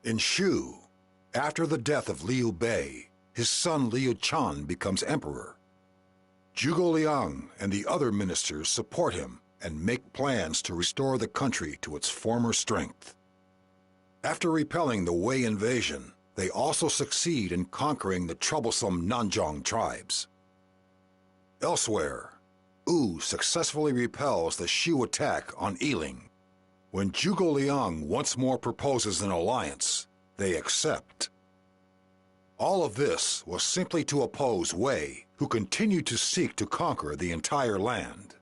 In Shu, after the death of Liu Bei, his son Liu Chan becomes emperor. Zhuge Liang and the other ministers support him and make plans to restore the country to its former strength. After repelling the Wei invasion, they also succeed in conquering the troublesome Nanzhong tribes. Elsewhere, Wu successfully repels the Shu attack on Yiling. When Zhuge Liang once more proposes an alliance, they accept. All of this was simply to oppose Wei, who continued to seek to conquer the entire land.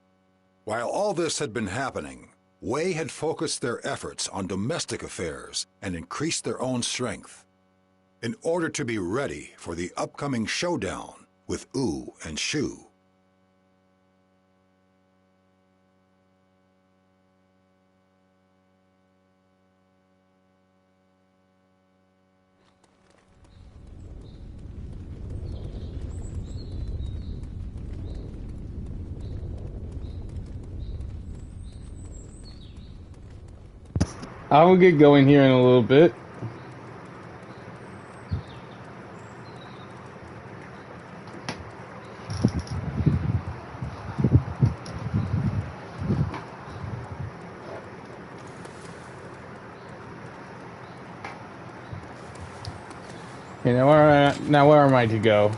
While all this had been happening, Wei had focused their efforts on domestic affairs and increased their own strength, in order to be ready for the upcoming showdown with Wu and Shu. I will get going here in a little bit. Okay, now where am I to go?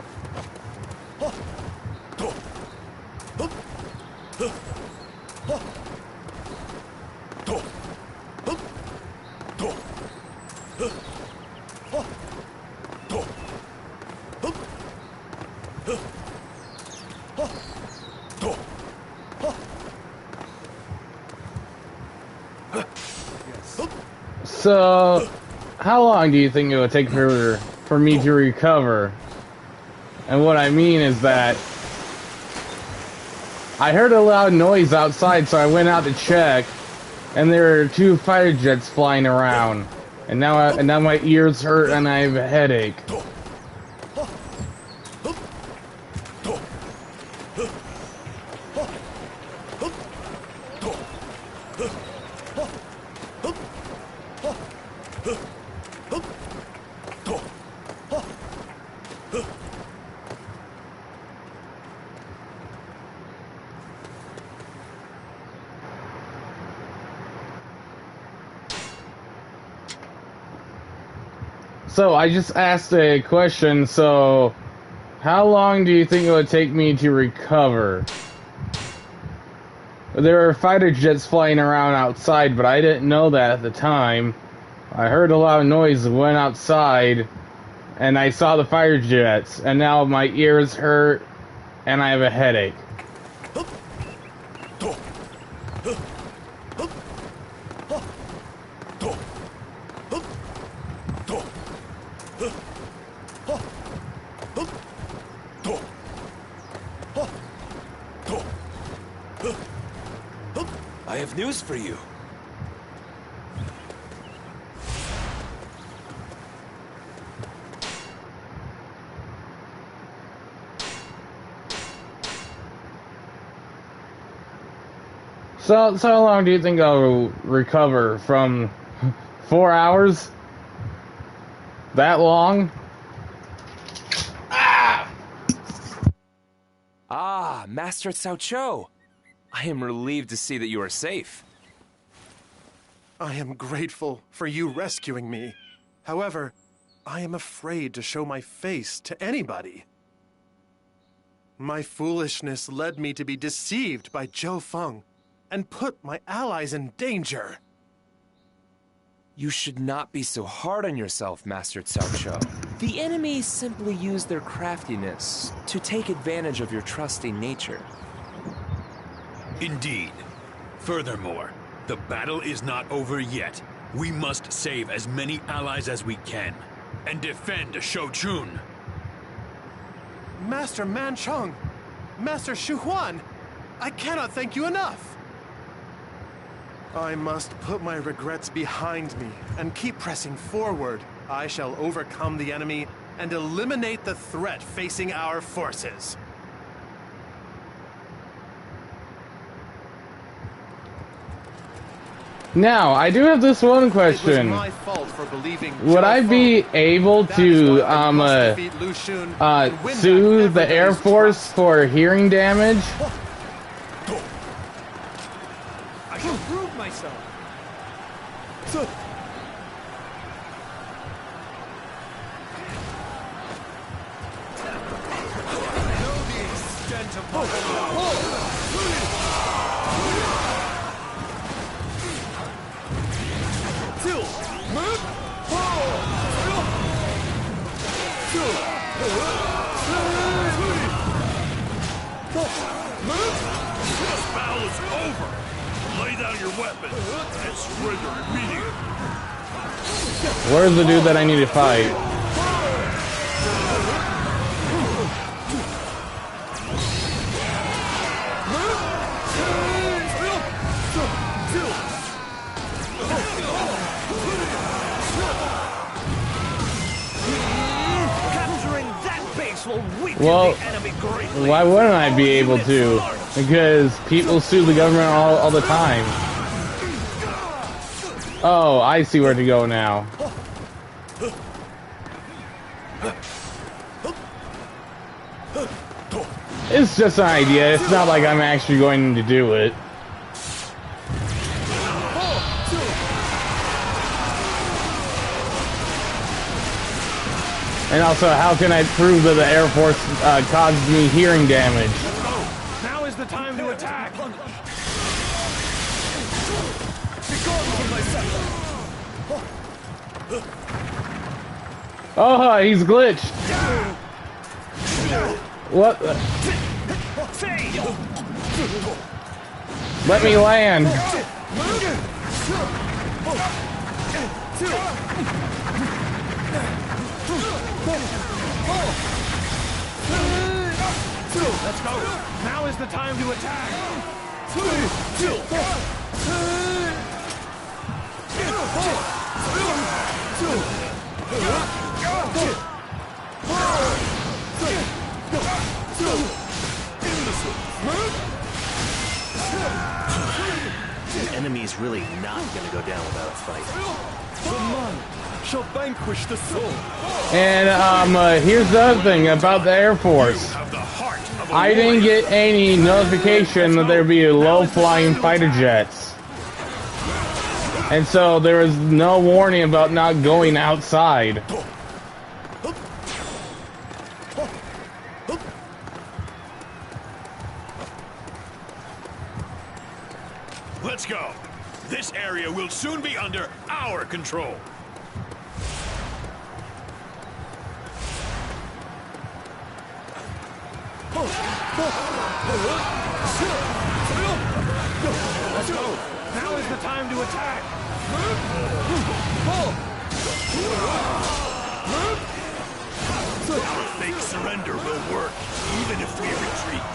So, how long do you think it would take for me to recover? And what I mean is that I heard a loud noise outside, so I went out to check, and there are 2 fighter jets flying around. And now my ears hurt and I have a headache. So, I just asked a question, so how long do you think it would take me to recover? There are fighter jets flying around outside, but I didn't know that at the time. I heard a loud noise, went outside, and I saw the fighter jets, and now my ears hurt, and I have a headache. I have news for you. So how long do you think I'll recover from 4 hours? That long? Ah, Master Cao Cho. I am relieved to see that you are safe. I am grateful for you rescuing me. However, I am afraid to show my face to anybody. My foolishness led me to be deceived by Zhou Feng and put my allies in danger. You should not be so hard on yourself, Master Cao Cho. The enemy simply used their craftiness to take advantage of your trusting nature. Indeed. Furthermore, the battle is not over yet. We must save as many allies as we can and defend Shouchun. Master Manchong, Master Xu Huan, I cannot thank you enough. I must put my regrets behind me and keep pressing forward. I shall overcome the enemy and eliminate the threat facing our forces. Now, I do have this one It was question. my fault for believing Would I be Feng. able That is to why I must defeat Lu Xun and win sue back the Air everybody's Force trust. for hearing damage? I shall prove myself. Know the extent of my This battle is over. Lay down your weapon and surrender immediately. Where's the dude that I need to fight? Capturing that base will weaken Well, the enemy greatly. why wouldn't I be able to? Because people sue the government all the time. Oh, I see where to go now. It's just an idea. It's not like I'm actually going to do it. And also, how can I prove that the Air Force caused me hearing damage? Now is the time to attack. Oh, he's glitched. What? Let me land. Let's go. Now is the time to attack. The enemy is really not gonna go down without a fight. The mind shall vanquish the soul. And here's the other thing about the Air Force. Have the heart of a I didn't warrior. get any notification that there'd be low-flying fighter jets. And so there was no warning about not going outside. Let's go. This area will soon be under our control. Let's go. Now is the time to attack. Fake surrender will work, even if we retreat.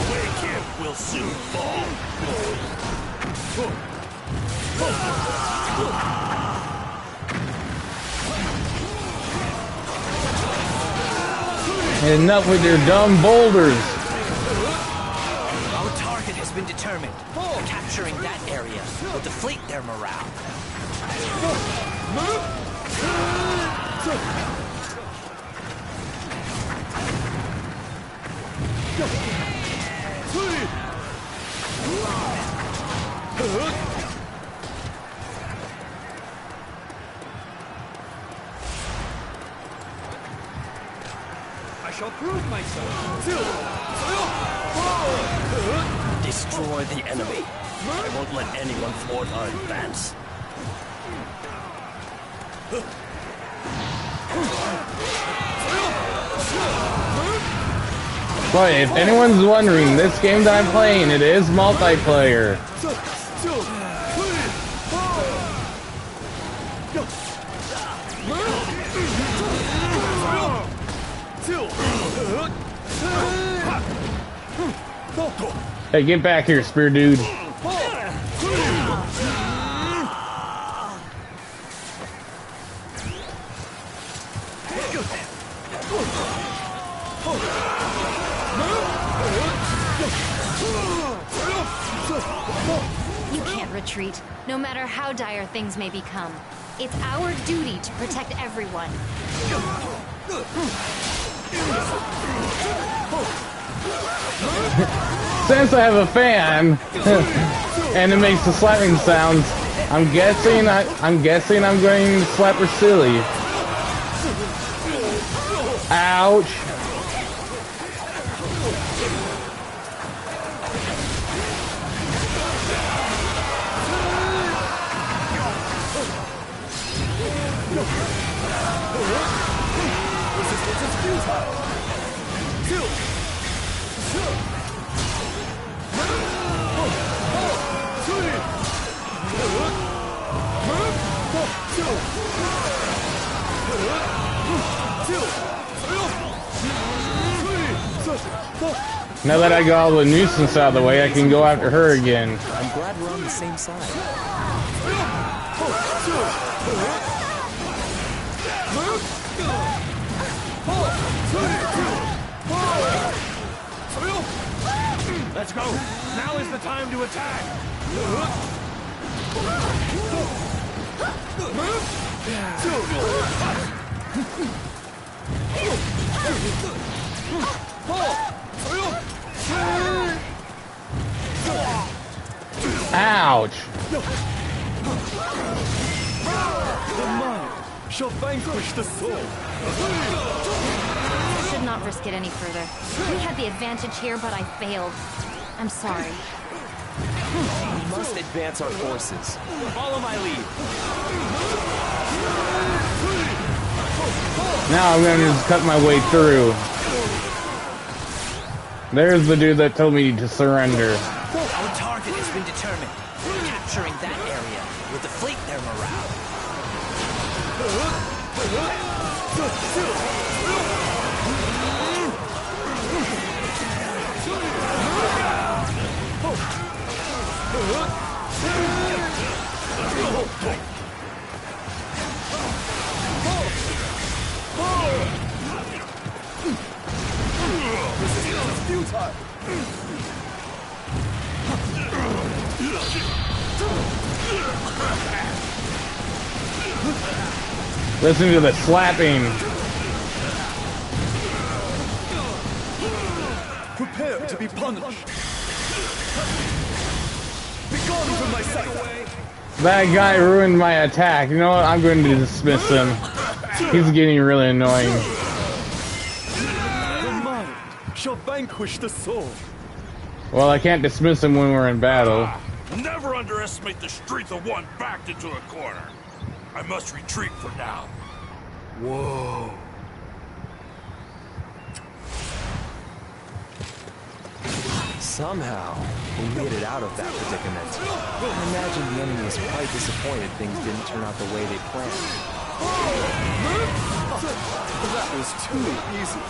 Away camp will soon fall. Enough with your dumb boulders. Our target has been determined. Capturing that area will deflate their morale. I shall prove myself. Destroy the enemy. I won't let anyone thwart our advance. But if anyone's wondering, this game that I'm playing, it is multiplayer. Hey, get back here, spear dude. You can't retreat, no matter how dire things may become. It's our duty to protect everyone. Since I have a fan, and it makes the slapping sounds, I'm guessing I'm going to slap her silly. Ouch. Now that I got all the nuisance out of the way, I can go after her again. I'm glad we're on the same side. Let's go! Now is the time to attack! Ouch! The mind shall vanquish the soul! I should not risk it any further. We had the advantage here, but I failed. I'm sorry. We must advance our forces. Follow my lead. Now I'm gonna just cut my way through. There's the dude that told me to surrender. Our target has been determined. Capturing that area will deflate their morale. Listen to the slapping. Prepare to be punished! Begone from my sight! That guy ruined my attack. You know what? I'm going to dismiss him. He's getting really annoying. The mind shall vanquish the soul! Well, I can't dismiss him when we're in battle. Never underestimate the strength of one backed into a corner. I must retreat for now. Whoa. Somehow, we made it out of that predicament. I imagine the enemy is quite disappointed things didn't turn out the way they planned. That was too easy.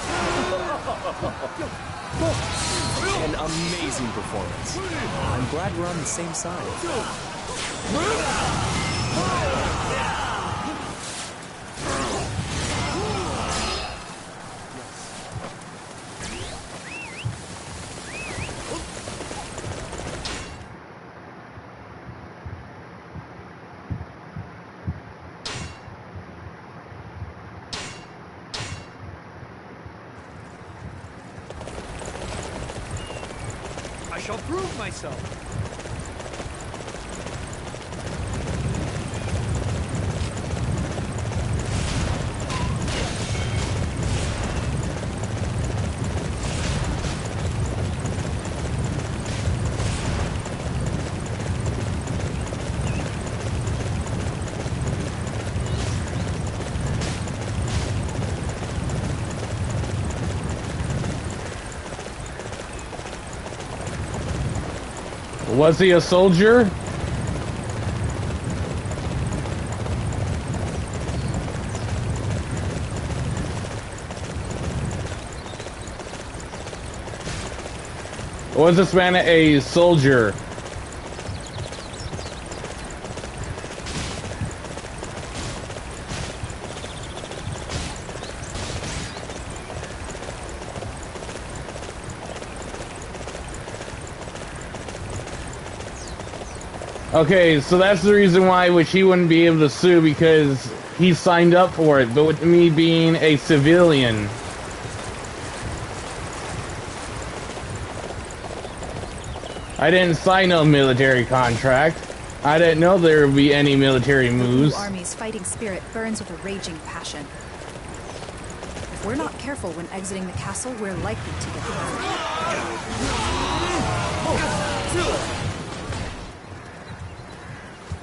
An amazing performance. I'm glad we're on the same side. I shall prove myself. Was he a soldier? Was this man a soldier? Okay, so that's the reason why I wish he wouldn't be able to sue, because he signed up for it, but with me being a civilian. I didn't sign no military contract. I didn't know there would be any military moves. The army's fighting spirit burns with a raging passion. If we're not careful when exiting the castle, we're likely to get burned.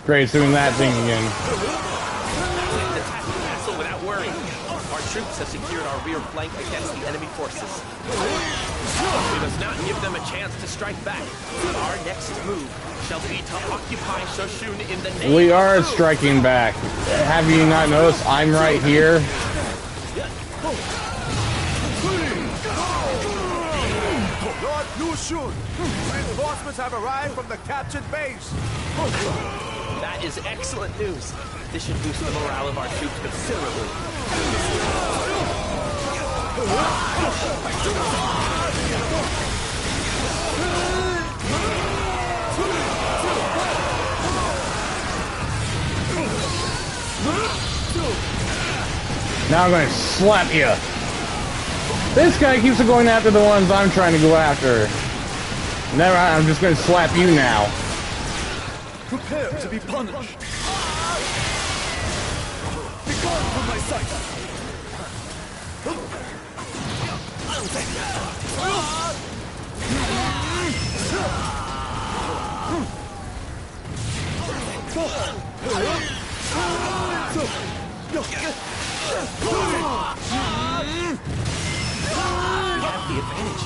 Great, doing that thing again. Attack the castle without worry. Our troops have secured our rear flank against the enemy forces. We must not give them a chance to strike back. Our next move shall be to occupy Shoshun in the name We are of striking back. Have you not noticed I'm right here? Lord Yushun, reinforcements have arrived from the captured base. That is excellent news. This should boost the morale of our troops considerably. Now I'm going to slap you. This guy keeps going after the ones I'm trying to go after. Never mind, I'm just going to slap you now. Prepare to be punished. Be gone from my sight. We have the advantage.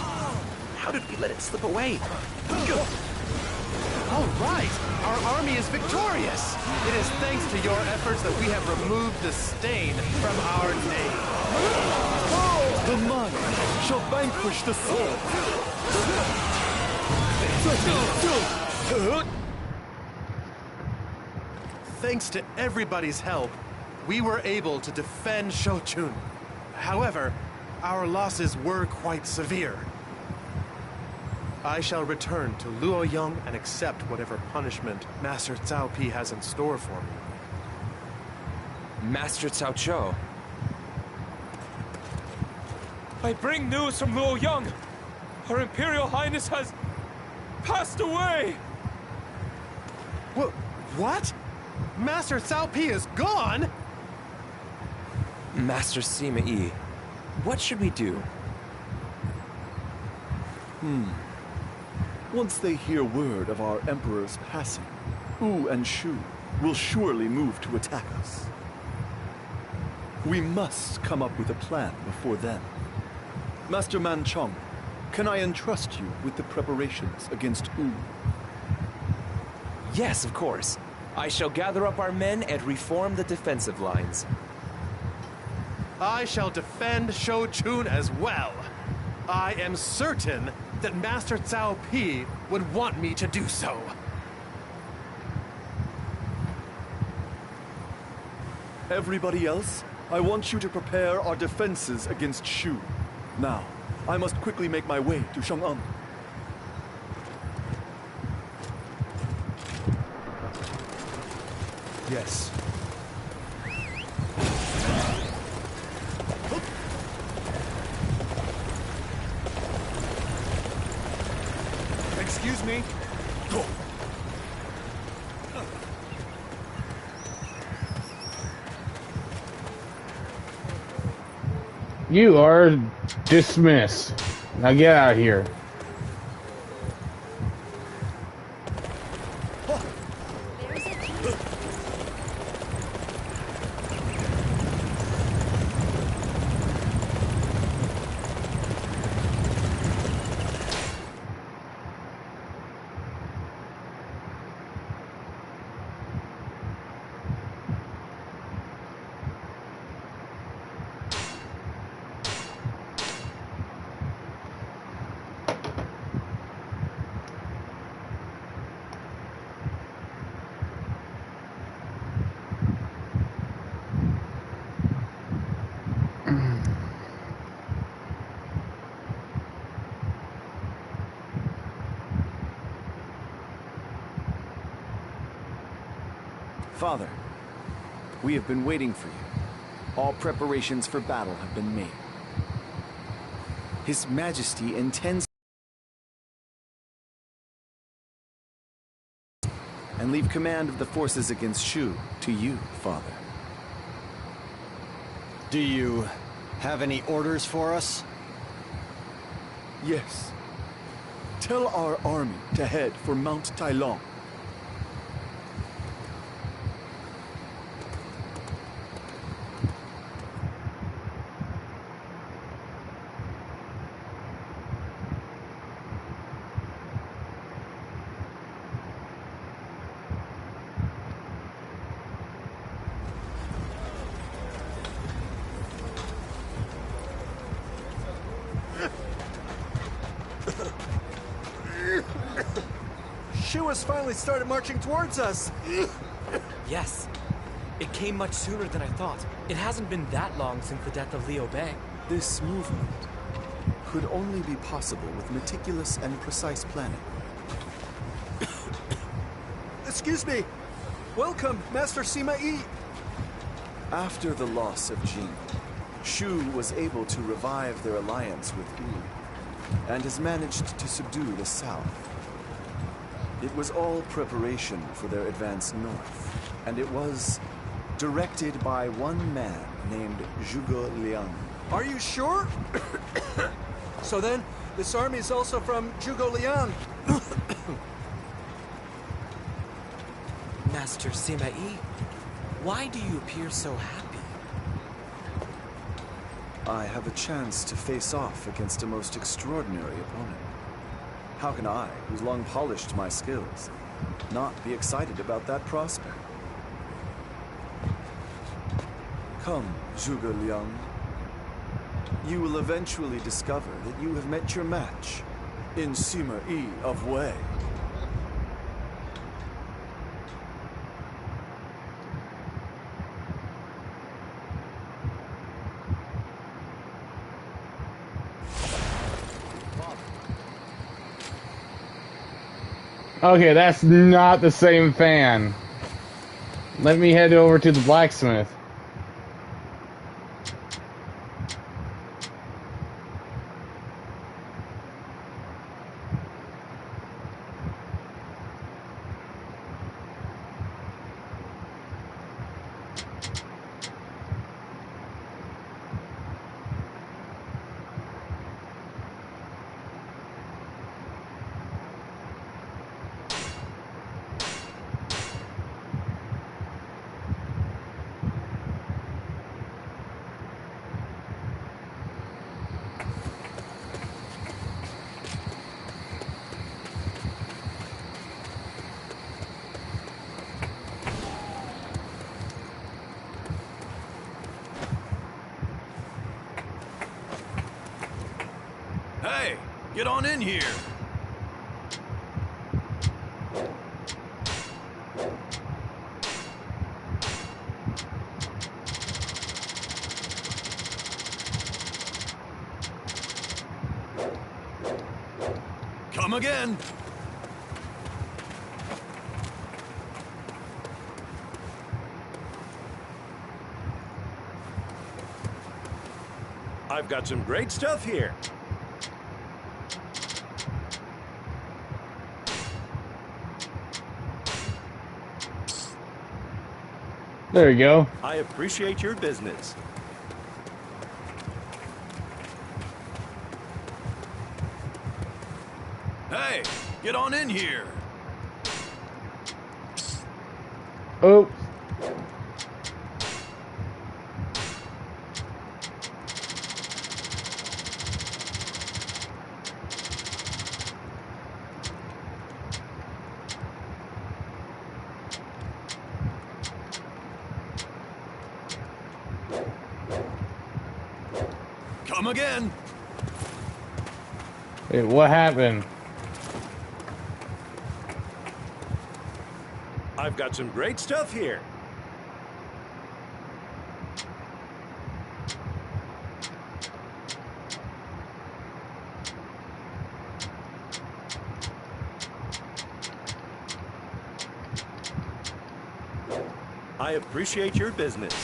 How did we let it slip away? All right, our army is victorious. It is thanks to your efforts that we have removed the stain from our name. The mind shall vanquish the soul. Thanks to everybody's help, we were able to defend Shochun. However, our losses were quite severe. I shall return to Luoyang and accept whatever punishment Master Cao Pi has in store for me. Master Cao Cho. I bring news from Luoyang. Her Imperial Highness has passed away. What? Master Cao Pi is gone? Master Sima Yi, what should we do? Once they hear word of our Emperor's passing, Wu and Shu will surely move to attack us. We must come up with a plan before then. Master Manchong, can I entrust you with the preparations against Wu? Yes, of course. I shall gather up our men and reform the defensive lines. I shall defend Shochun as well. I am certain that Master Cao Pi would want me to do so. Everybody else, I want you to prepare our defenses against Shu. Now, I must quickly make my way to Chang'an. Yes. Excuse me. Go. You are dismissed. Now get out of here. Father, we have been waiting for you. All preparations for battle have been made. His Majesty intends and leave command of the forces against Shu to you, Father. Do you have any orders for us? Yes. Tell our army to head for Mount Tai. Shu has finally started marching towards us. Yes. It came much sooner than I thought. It hasn't been that long since the death of Liu Bei. This movement could only be possible with meticulous and precise planning. Excuse me. Welcome, Master Sima Yi. After the loss of Jing, Shu was able to revive their alliance with Wu, and has managed to subdue the south. It was all preparation for their advance north, and it was directed by one man named Zhuge Liang. Are you sure? So then, this army is also from Zhuge Liang. Master Sima Yi, why do you appear so happy? I have a chance to face off against a most extraordinary opponent. How can I, who's long polished my skills, not be excited about that prospect? Come, Zhuge Liang. You will eventually discover that you have met your match in Sima Yi of Wei. Okay, that's not the same fan. Let me head over to the blacksmith. Hey, get on in here. Come again. I've got some great stuff here. There you go. I appreciate your business. Hey, get on in here. Oops. Come again. Wait, what happened? I've got some great stuff here. I appreciate your business.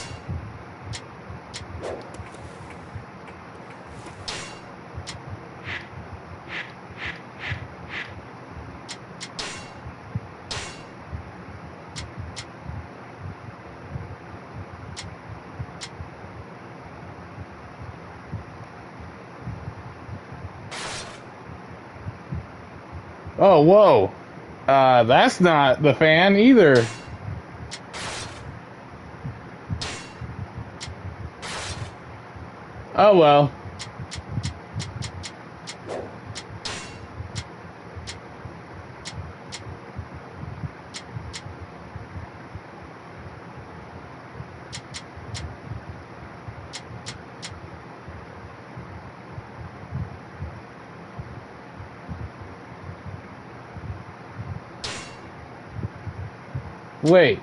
Oh, whoa. That's not the fan either. Oh, well. Wait.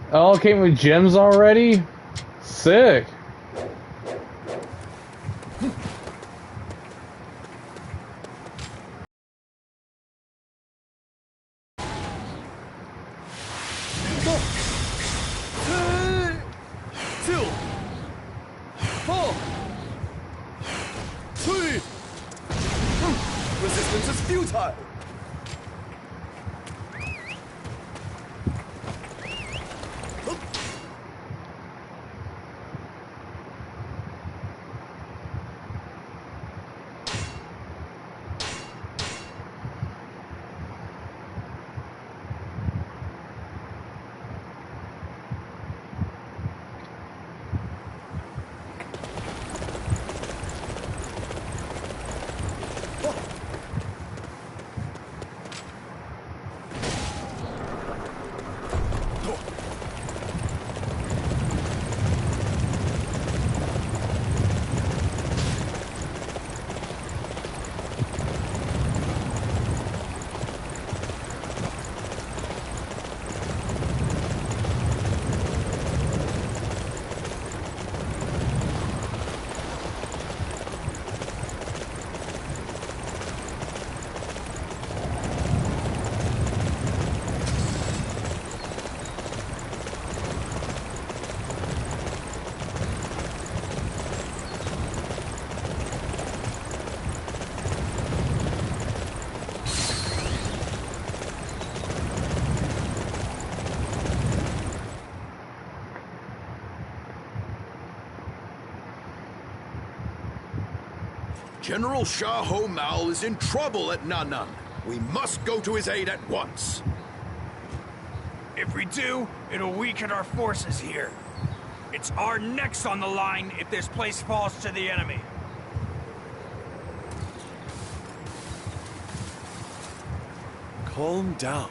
It all came with gems already? Sick. Resistance is futile! General Shah Ho Mal is in trouble at Nanan. We must go to his aid at once. If we do, it'll weaken our forces here. It's our necks on the line if this place falls to the enemy. Calm down.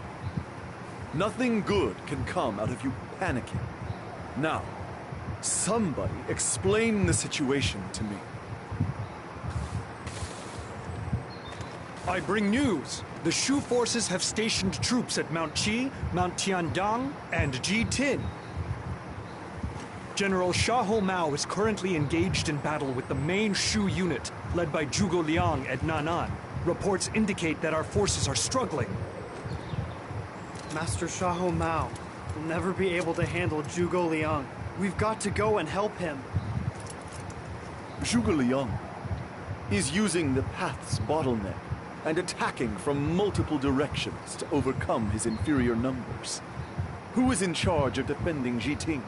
Nothing good can come out of you panicking. Now, somebody explain the situation to me. I bring news. The Shu forces have stationed troops at Mount Qi, Mount Tiandang, and Jitin. General Shah Mao is currently engaged in battle with the main Shu unit, led by Zhuge Liang at Nanan. Reports indicate that our forces are struggling. Master Shah Mao will never be able to handle Zhuge Liang. We've got to go and help him. Zhuge Liang is using the path's bottleneck and attacking from multiple directions to overcome his inferior numbers. Who is in charge of defending Jiting?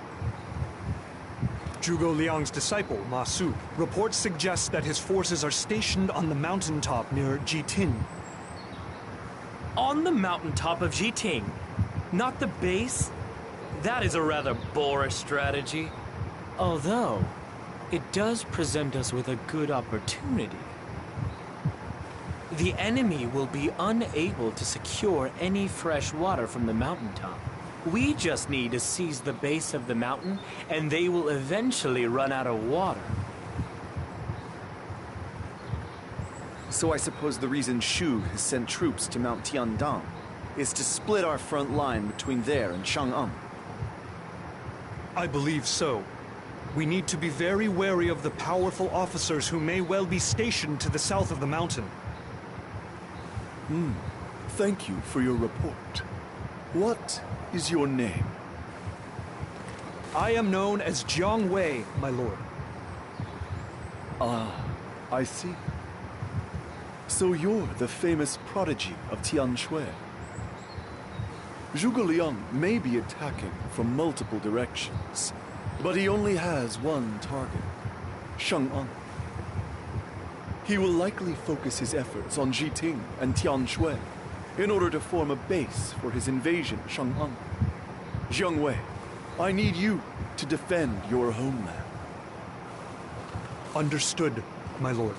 Zhuge Liang's disciple, Ma Su. Reports suggest that his forces are stationed on the mountaintop near Jitin. On the mountaintop of Jiting? Not the base? That is a rather boorish strategy. Although, it does present us with a good opportunity. The enemy will be unable to secure any fresh water from the mountaintop. We just need to seize the base of the mountain, and they will eventually run out of water. So I suppose the reason Shu has sent troops to Mount Tiandang is to split our front line between there and Chang'an. I believe so. We need to be very wary of the powerful officers who may well be stationed to the south of the mountain. Thank you for your report. What is your name? I am known as Jiang Wei, my lord. Ah, I see. So you're the famous prodigy of Tian Shui. Zhuge Liang may be attacking from multiple directions, but he only has one target, Shang'an. He will likely focus his efforts on Jiting and Tian Shui in order to form a base for his invasion of Shang'an. Jiang Wei, I need you to defend your homeland. Understood, my lord.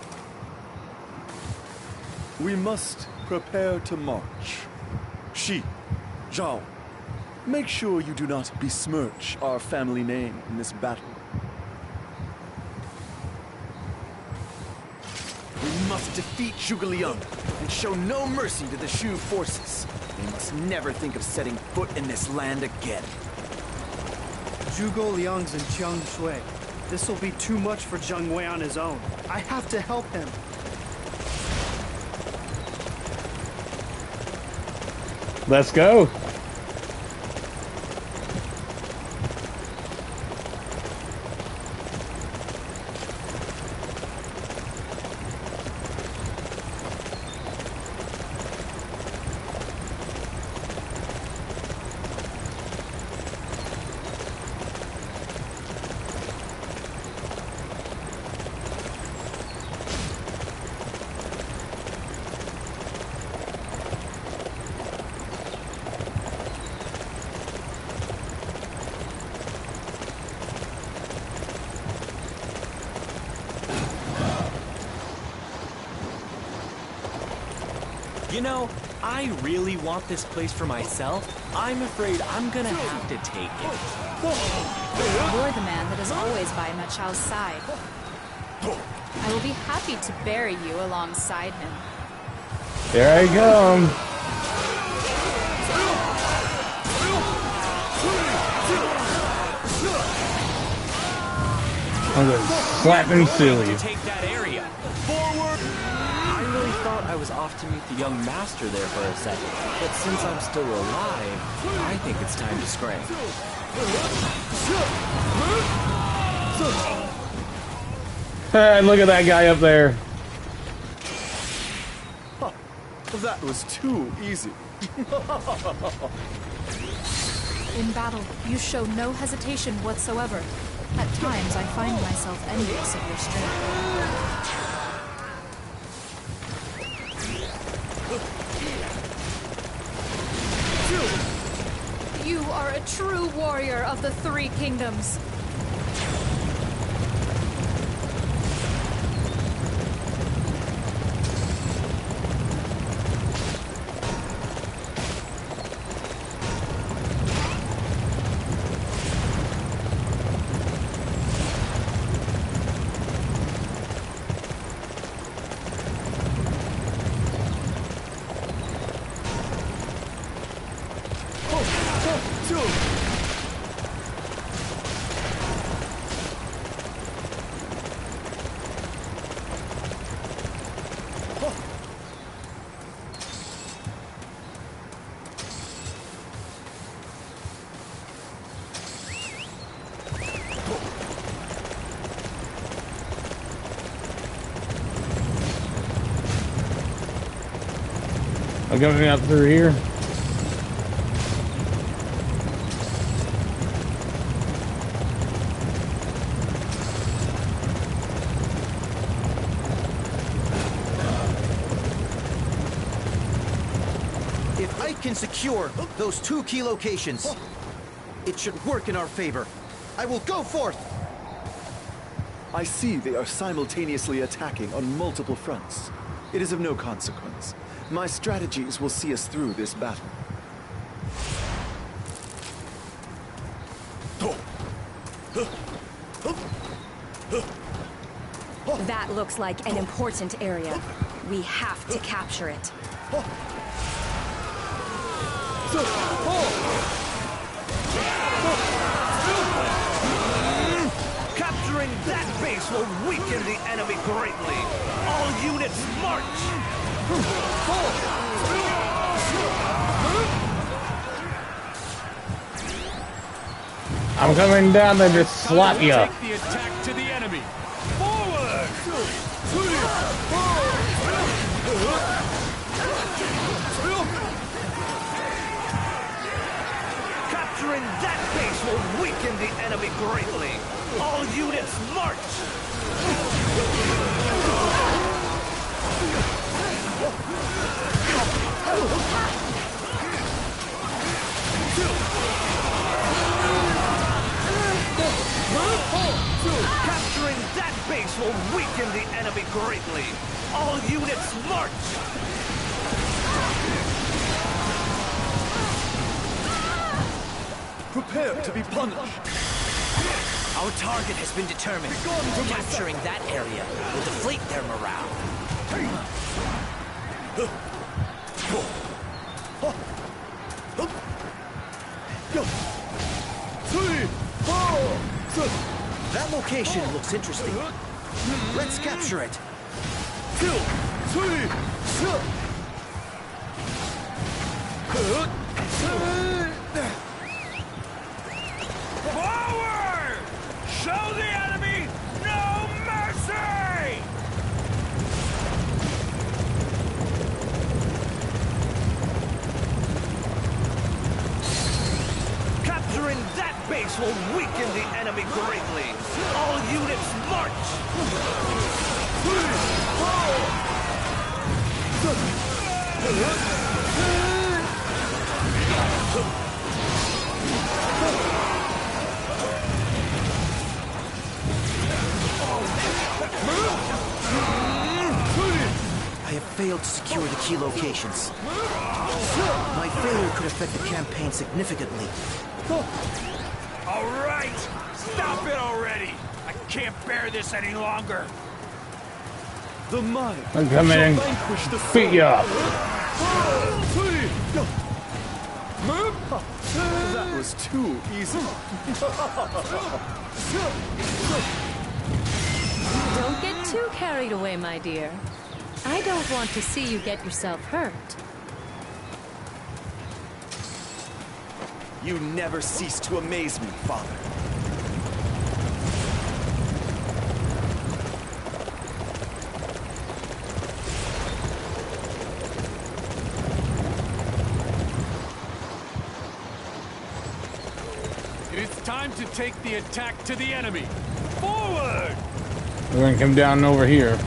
We must prepare to march. Shi, Zhao, make sure you do not besmirch our family name in this battle. We must defeat Zhuge Liang and show no mercy to the Shu forces. They must never think of setting foot in this land again. Zhuge Liang's in Tian Shui. This will be too much for Jiang Wei on his own. I have to help him. Let's go. You know, I really want this place for myself. I'm afraid I'm gonna have to take it. You're the man that is always by Ma Chao's side. I will be happy to bury you alongside him. There I go. I'm gonna slap him silly. Take that area. Forward! I really thought I was off to meet the young master there for a second, but since I'm still alive, I think it's time to scram. Hey, look at that guy up there. That was too easy. In battle, you show no hesitation whatsoever. At times, I find myself envious of your strength. You are a true warrior of the Three Kingdoms. I'm going up through here. If I can secure those 2 key locations, it should work in our favor. I will go forth! I see they are simultaneously attacking on multiple fronts. It is of no consequence. My strategies will see us through this battle. That looks like an important area. We have to capture it. Capturing that base will weaken the enemy greatly. All units march! I'm coming down there to slap you. Take the attack to the enemy. Forward! Capturing that base will weaken the enemy greatly. All units march! Capturing that base will weaken the enemy greatly. All units march! Prepare to be punished. Our target has been determined. Capturing that area will deflate their morale. That location looks interesting. Let's capture it. Forward! Show the enemy no mercy! Capturing that base will weaken the enemy greatly. All units march! I have failed to secure the key locations. My failure could affect the campaign significantly. All right! Stop it already! I can't bear this any longer! The mind I'm coming in. Beat you up. That was too easy. Don't get too carried away, my dear. I don't want to see you get yourself hurt. You never cease to amaze me, Father. It is time to take the attack to the enemy. Forward! We're gonna come down over here.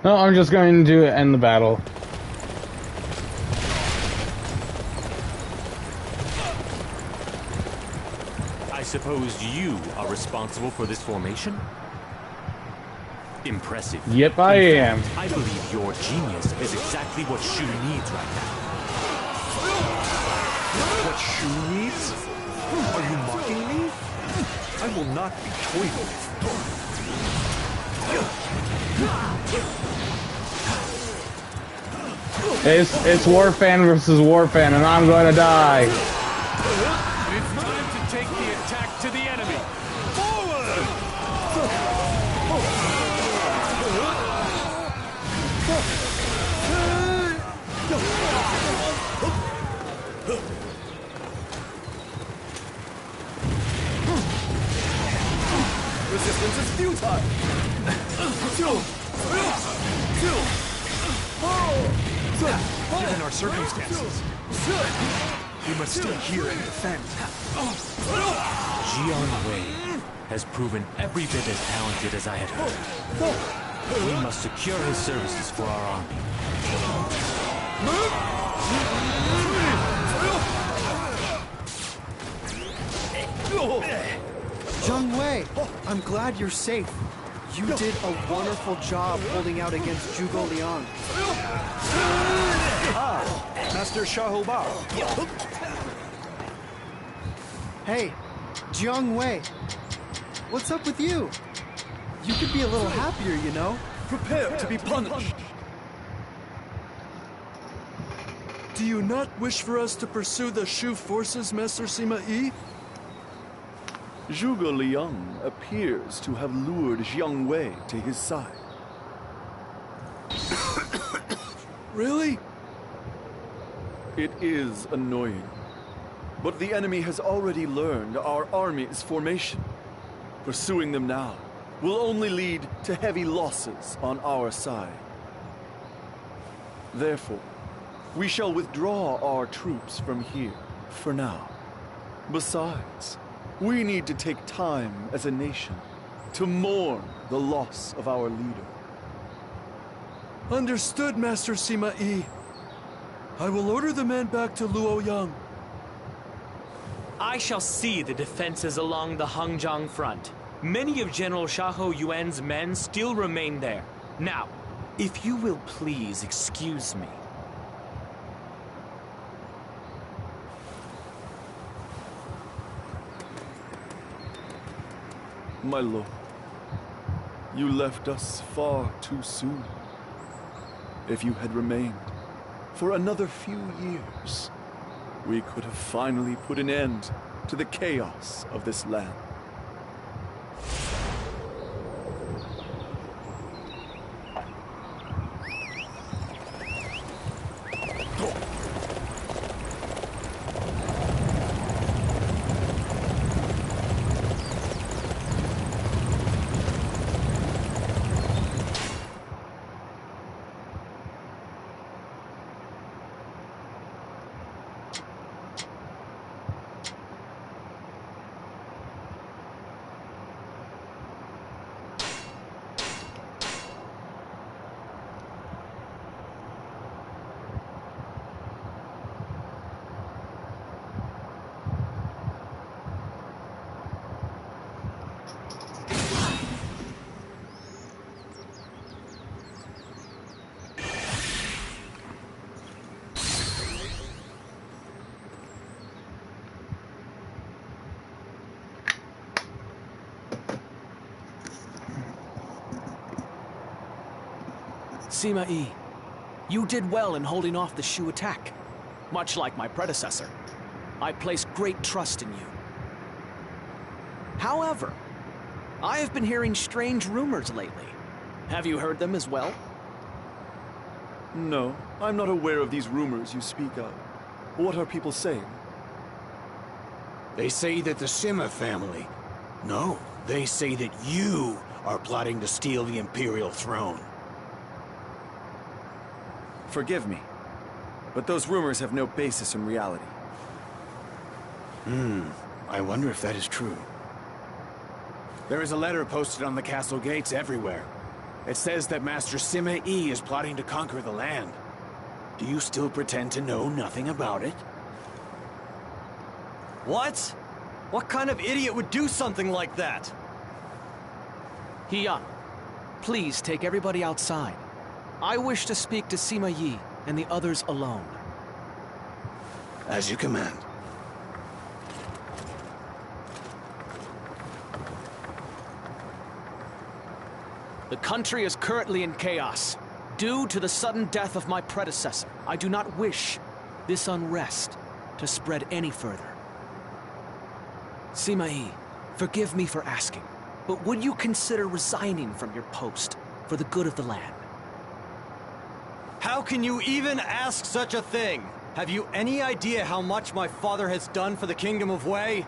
No, I'm just going to end the battle. I suppose you are responsible for this formation? Impressive. Yep, I am. I believe your genius is exactly what Shu needs right now. What Shu needs? Are you mocking me? I will not be toyed with. It's Warfan versus Warfan, and I'm gonna die. It's time to take the attack to the enemy. Forward! Resistance is futile! Given our circumstances, we must stay here and defend. Jiang Wei has proven every bit as talented as I had hoped. We must secure his services for our army. Jiang Wei, I'm glad you're safe. You did a wonderful job holding out against Zhuge Liang. Ah, Master Shahobao. Hey, Jiang Wei, what's up with you? You could be a little happier, you know? Prepare to be punished. Do you not wish for us to pursue the Shu forces, Master Sima Yi? Zhuge Liang appears to have lured Jiang Wei to his side. Really? It is annoying. But the enemy has already learned our army's formation. Pursuing them now will only lead to heavy losses on our side. Therefore, we shall withdraw our troops from here for now. Besides, we need to take time as a nation to mourn the loss of our leader. Understood, Master Sima Yi. I will order the men back to Luoyang. I shall see the defenses along the Hangzhang front. Many of General Xiahou Yuan's men still remain there. Now, if you will please excuse me. My lord, you left us far too soon. If you had remained for another few years, we could have finally put an end to the chaos of this land. Sima Yi, you did well in holding off the Shu attack. Much like my predecessor, I place great trust in you. However, I have been hearing strange rumors lately. Have you heard them as well? No, I'm not aware of these rumors you speak of. What are people saying? They say that the Sima family... No, they say that you are plotting to steal the Imperial throne. Forgive me, but those rumors have no basis in reality. I wonder if that is true. There is a letter posted on the castle gates everywhere. It says that Master Sima Yi is plotting to conquer the land. Do you still pretend to know nothing about it? What? What kind of idiot would do something like that? Hiya, please take everybody outside. I wish to speak to Sima Yi and the others alone. As you command. The country is currently in chaos. Due to the sudden death of my predecessor, I do not wish this unrest to spread any further. Sima Yi, forgive me for asking, but would you consider resigning from your post for the good of the land? How can you even ask such a thing? Have you any idea how much my father has done for the Kingdom of Wei?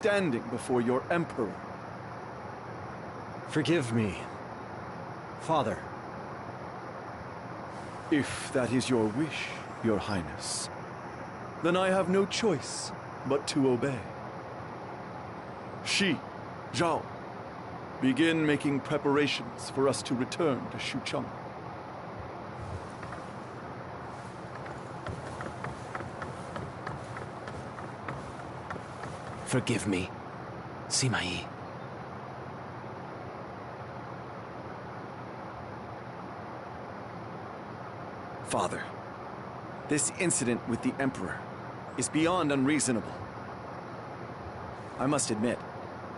Standing before your emperor. Forgive me, Father. If that is your wish, your highness, then I have no choice but to obey. Shi, Zhao, begin making preparations for us to return to Xucheng. Forgive me, Sima Yi. Father, this incident with the Emperor is beyond unreasonable. I must admit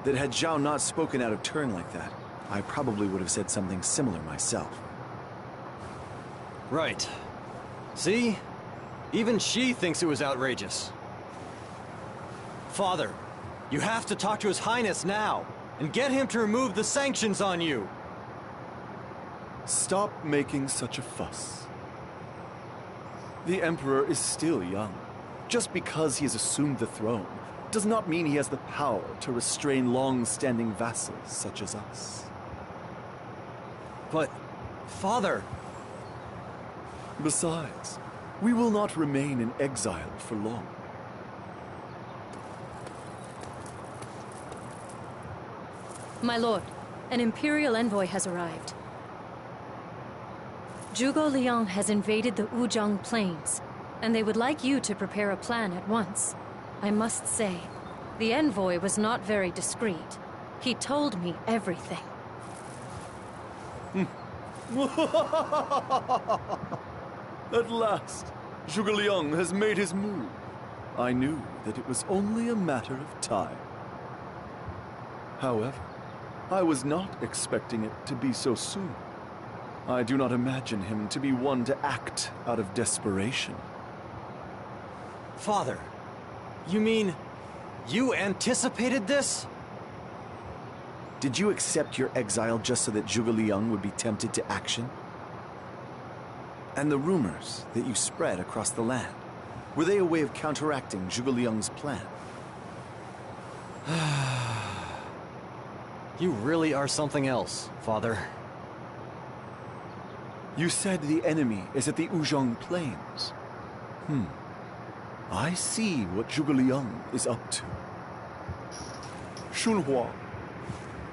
that had Zhao not spoken out of turn like that, I probably would have said something similar myself. Right. See? Even she thinks it was outrageous. Father, you have to talk to His Highness now, and get him to remove the sanctions on you. Stop making such a fuss. The Emperor is still young. Just because he has assumed the throne does not mean he has the power to restrain long-standing vassals such as us. But, Father... Besides, we will not remain in exile for long. My lord, an Imperial envoy has arrived. Zhuge Liang has invaded the Wuzhong Plains, and they would like you to prepare a plan at once. I must say, the envoy was not very discreet. He told me everything. At last, Zhuge Liang has made his move. I knew that it was only a matter of time. However, I was not expecting it to be so soon. I do not imagine him to be one to act out of desperation. Father, you mean you anticipated this? Did you accept your exile just so that Zhuge Liang would be tempted to action? And the rumors that you spread across the land, were they a way of counteracting Zhuge Liang's plan? You really are something else, Father. You said the enemy is at the Wuzhong Plains. I see what Zhuge Liang is up to. Xunhua,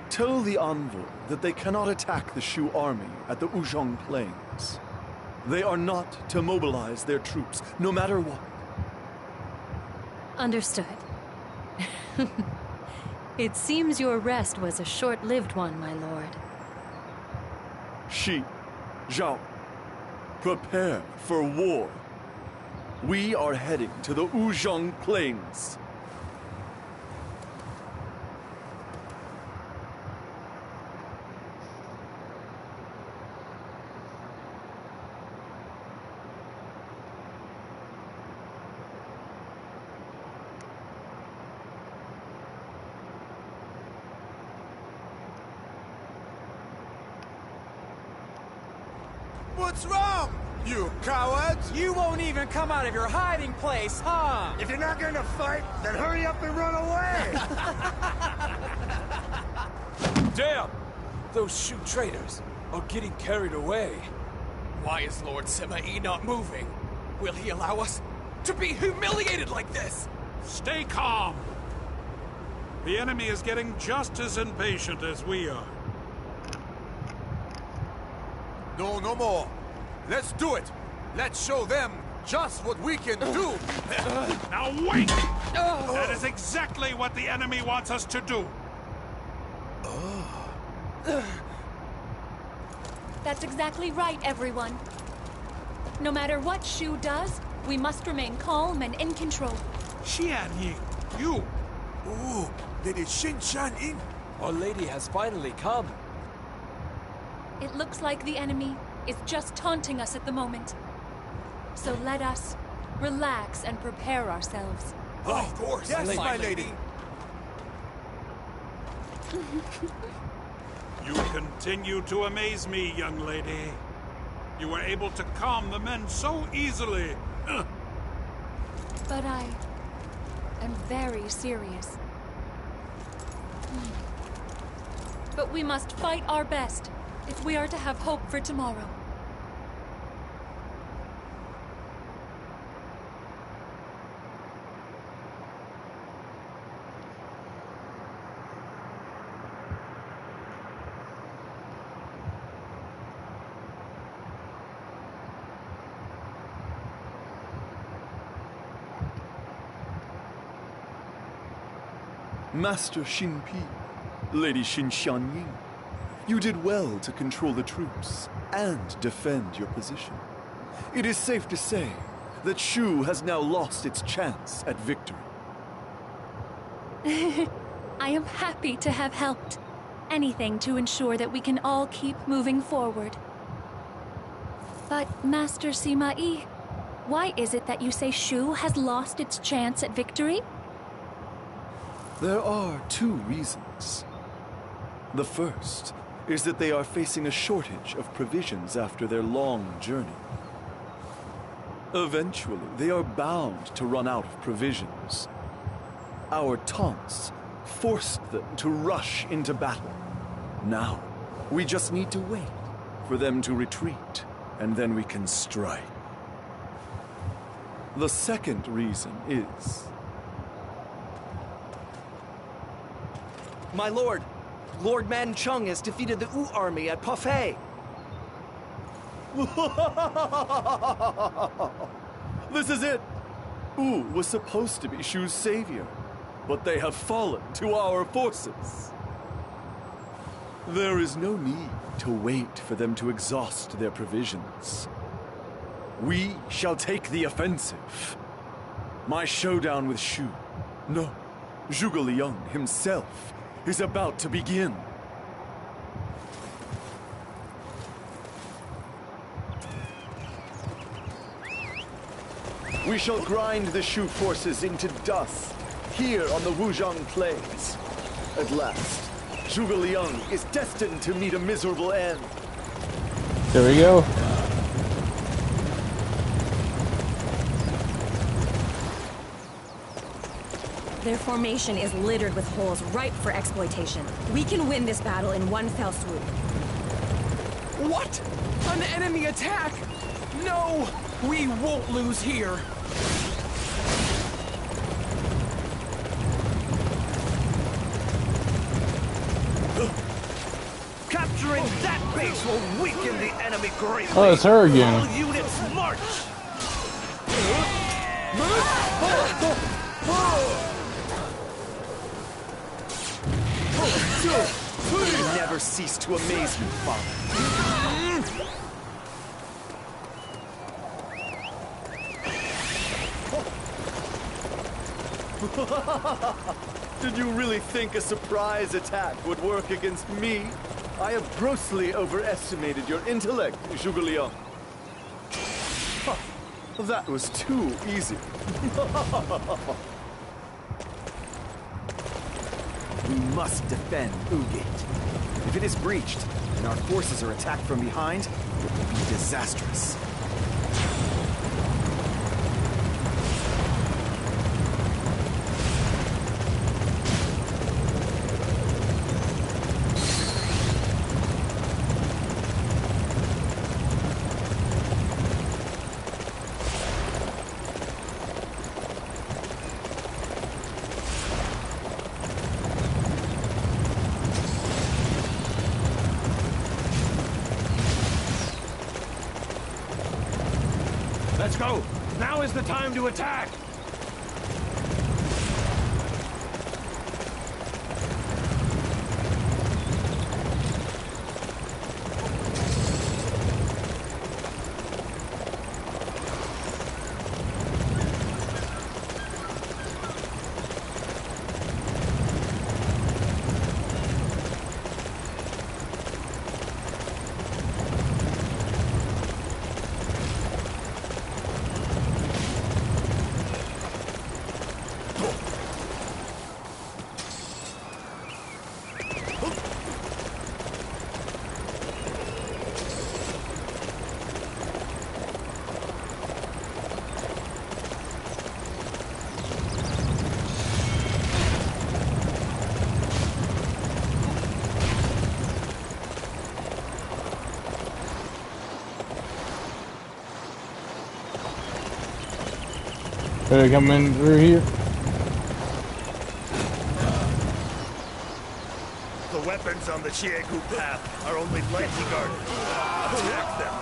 tell the envoy that they cannot attack the Shu army at the Wuzhong Plains. They are not to mobilize their troops, no matter what. Understood. It seems your rest was a short-lived one, my lord. Shi, Zhao, prepare for war. We are heading to the Wuzhong Plains. What's wrong, you cowards? You won't even come out of your hiding place, huh? If you're not gonna fight, then hurry up and run away! Damn! Those Shu traitors are getting carried away. Why is Lord Sima Yi not moving? Will he allow us to be humiliated like this? Stay calm. The enemy is getting just as impatient as we are. No more. Let's do it. Let's show them just what we can do. Now wait! That is exactly what the enemy wants us to do. That's exactly right, everyone. No matter what Shu does, we must remain calm and in control. Xian Ying, you! Ooh, Lady Xinshan Ying. Our lady has finally come. It looks like the enemy is just taunting us at the moment. So let us relax and prepare ourselves. Oh, of course. Yes, my lady. You continue to amaze me, young lady. You were able to calm the men so easily. But I am very serious. But we must fight our best if we are to have hope for tomorrow. Master Xinpi, Lady Xinshan Ying, you did well to control the troops and defend your position. It is safe to say that Shu has now lost its chance at victory. I am happy to have helped. Anything to ensure that we can all keep moving forward. But, Master Sima-Yi, why is it that you say Shu has lost its chance at victory? There are 2 reasons. The first is that they are facing a shortage of provisions after their long journey. Eventually, they are bound to run out of provisions. Our taunts forced them to rush into battle. Now, we just need to wait for them to retreat, and then we can strike. The second reason is... My lord, Lord Man Chung has defeated the Wu army at Parfait. This is it! Wu was supposed to be Shu's savior, but they have fallen to our forces. There is no need to wait for them to exhaust their provisions. We shall take the offensive. My showdown with Shu, no, Zhuge Liang himself, is about to begin. We shall grind the Shu forces into dust here on the Wuzhong Plains. At last, Zhuge Liang is destined to meet a miserable end. There we go. Their formation is littered with holes ripe for exploitation. We can win this battle in one fell swoop. What? An enemy attack? No! We won't lose here! Capturing that base will weaken the enemy greatly. Oh, it's her again. All units march! You never cease to amaze me, Father. Did you really think a surprise attack would work against me? I have grossly overestimated your intellect, Zhuge Liang. That was too easy. We must defend Ugate. If it is breached, and our forces are attacked from behind, it will be disastrous. Let's go! Now is the time to attack! Are they coming through here? The weapons on the Chiegu path are only lightly guarded. Attack them.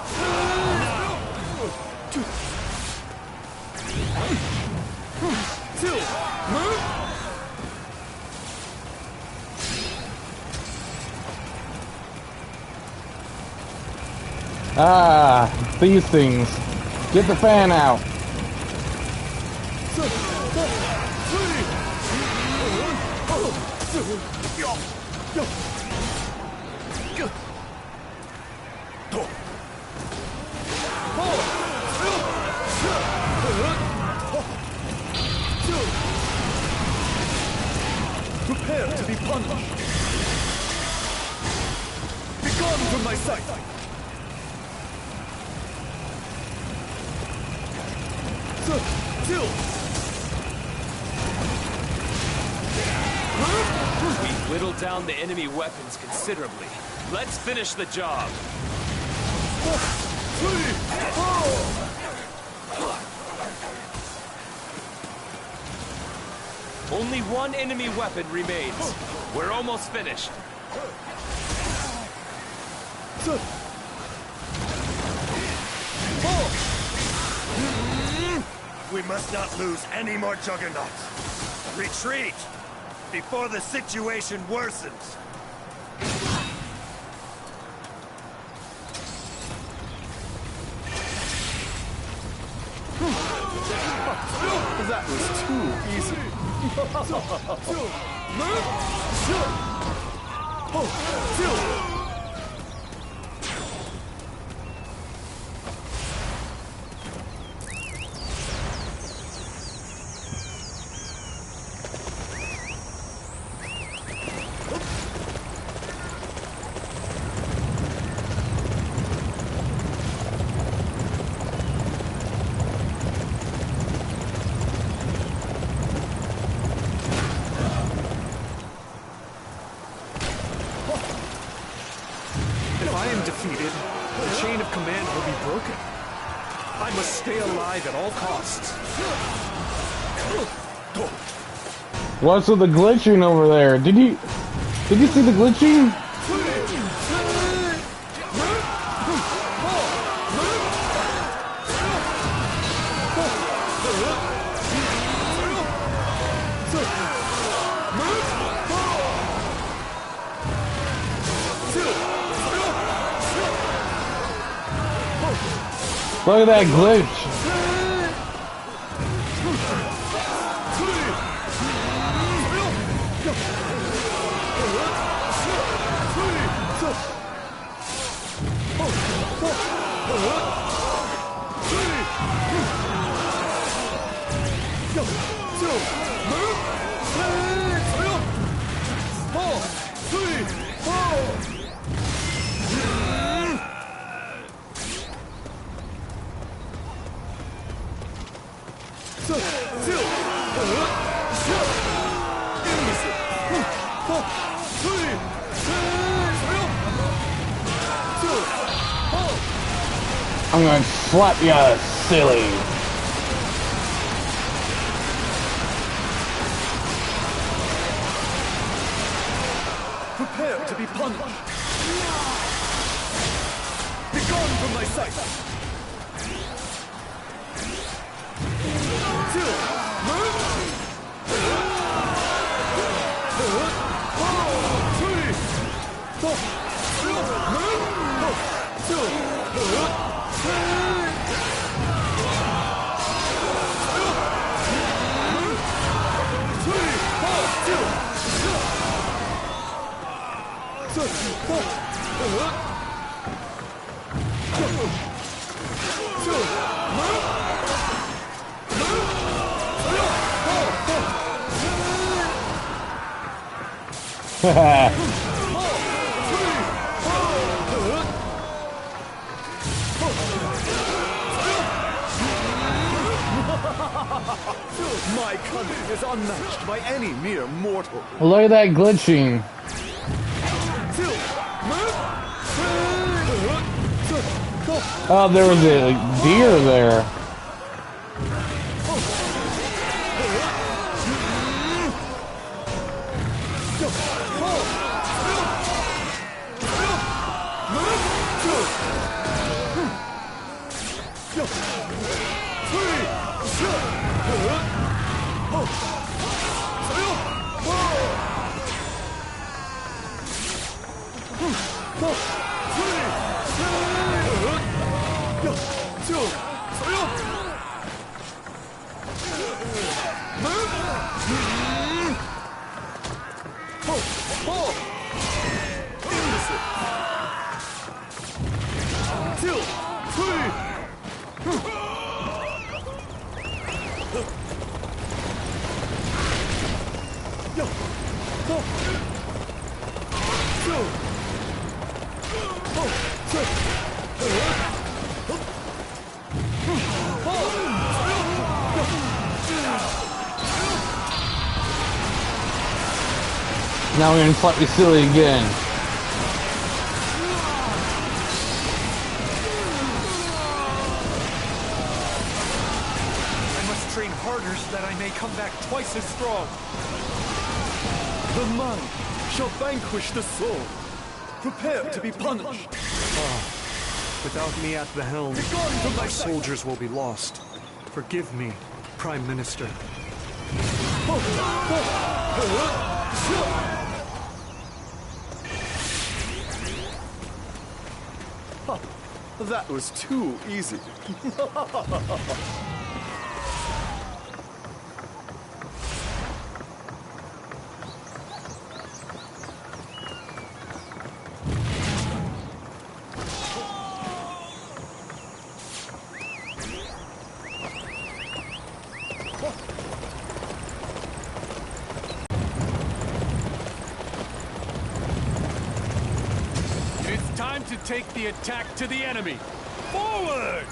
Ah, these things. Get the fan out. punished! Begone from my sight! Till! We've whittled down the enemy weapons considerably. Let's finish the job. Only one enemy weapon remains. We're almost finished. We must not lose any more juggernauts. Retreat before the situation worsens. That was too easy. If I am defeated, the chain of command will be broken. I must stay alive at all costs. What's with the glitching over there? Did you see the glitching? Look at that glitch. I'm gonna slap ya, silly. Prepare to be punished. Begone from my sight. My cunning is unmatched by any mere mortal. Look at that glitching. Oh, there was a deer there. Now we're gonna play silly again. I must train harder so that I may come back twice as strong. The mind shall vanquish the soul. Prepare to be punished. Without me at the helm, my soldiers will be lost. Forgive me, Prime Minister. That was too easy. It's time to take the attack to the enemy. Forward!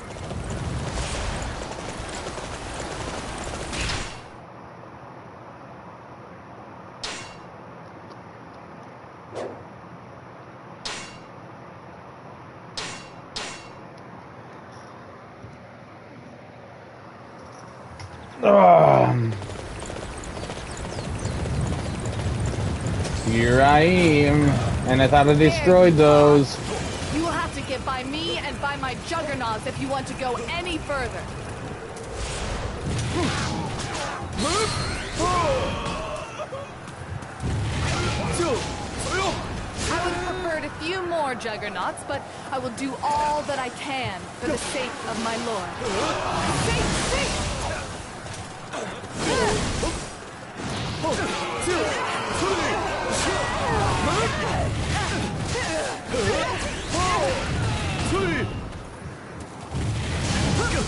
Here I am, and I thought I destroyed those. You will have to get by me and by my juggernauts if you want to go any further. I would have preferred a few more juggernauts, but I will do all that I can for the sake of my lord.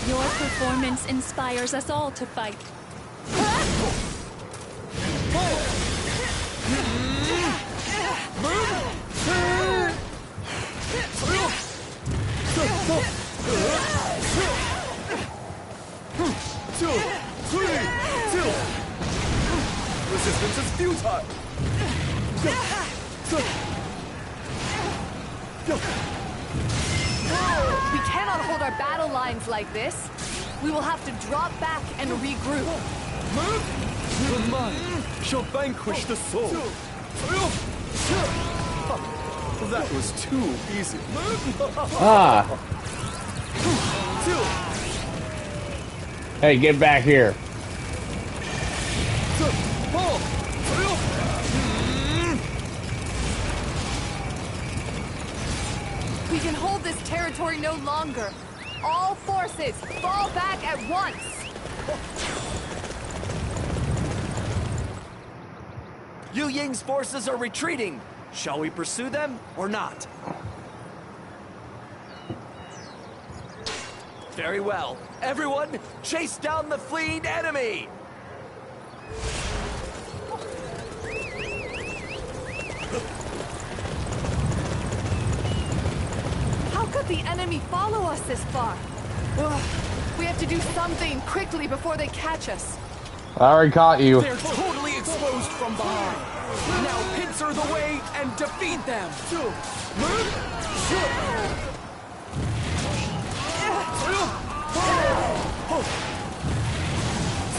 Your performance inspires us all to fight. Resistance is futile. We cannot hold our battle lines like this. We will have to drop back and regroup. The mind shall vanquish the soul. That was too easy. Hey, get back here. We can hold this territory no longer. All forces, fall back at once! Yu Ying's forces are retreating. Shall we pursue them or not? Very well. Everyone, chase down the fleeing enemy! How could the enemy follow us this far? Ugh, we have to do something quickly before they catch us. I already caught you. They're totally exposed from behind. Now pincer the way and defeat them.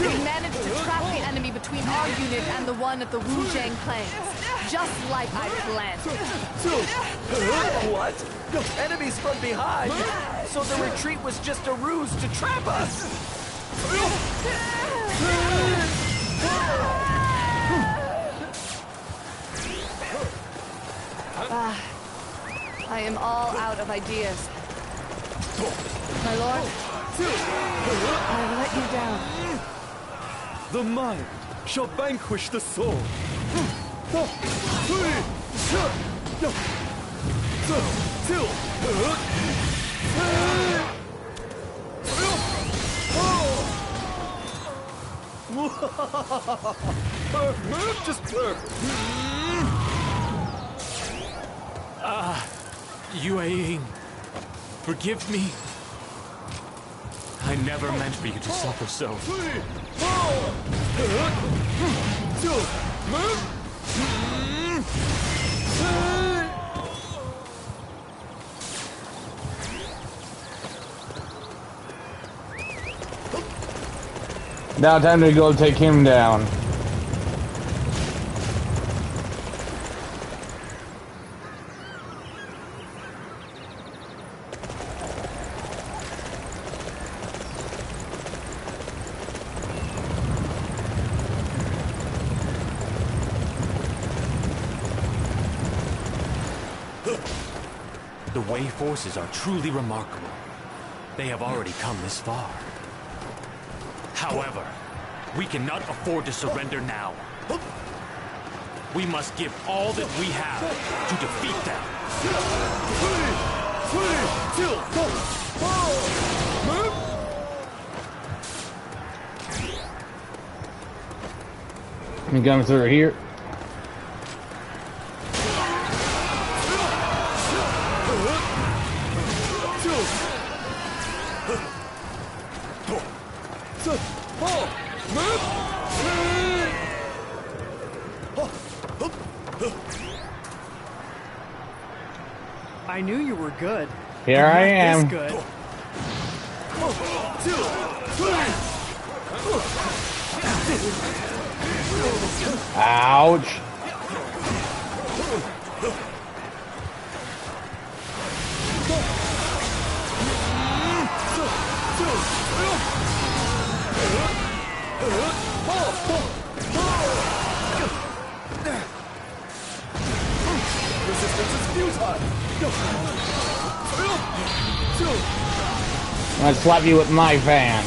We managed to trap the enemy between our unit and the one at the Wujiang Plains. Just like I planned. What? Enemies from behind? So the retreat was just a ruse to trap us? I am all out of ideas. My lord, I have let you down. The mind shall vanquish the soul. Just perfect. Yue Ying, forgive me. I never meant for you to suffer so. Now time to go take him down. The Wei forces are truly remarkable. They have already come this far. However, we cannot afford to surrender now. We must give all that we have to defeat them. He comes through here. I knew you were good. Here I am. This good. Ouch. Resistance is futile. I'm gonna slap you with my fan.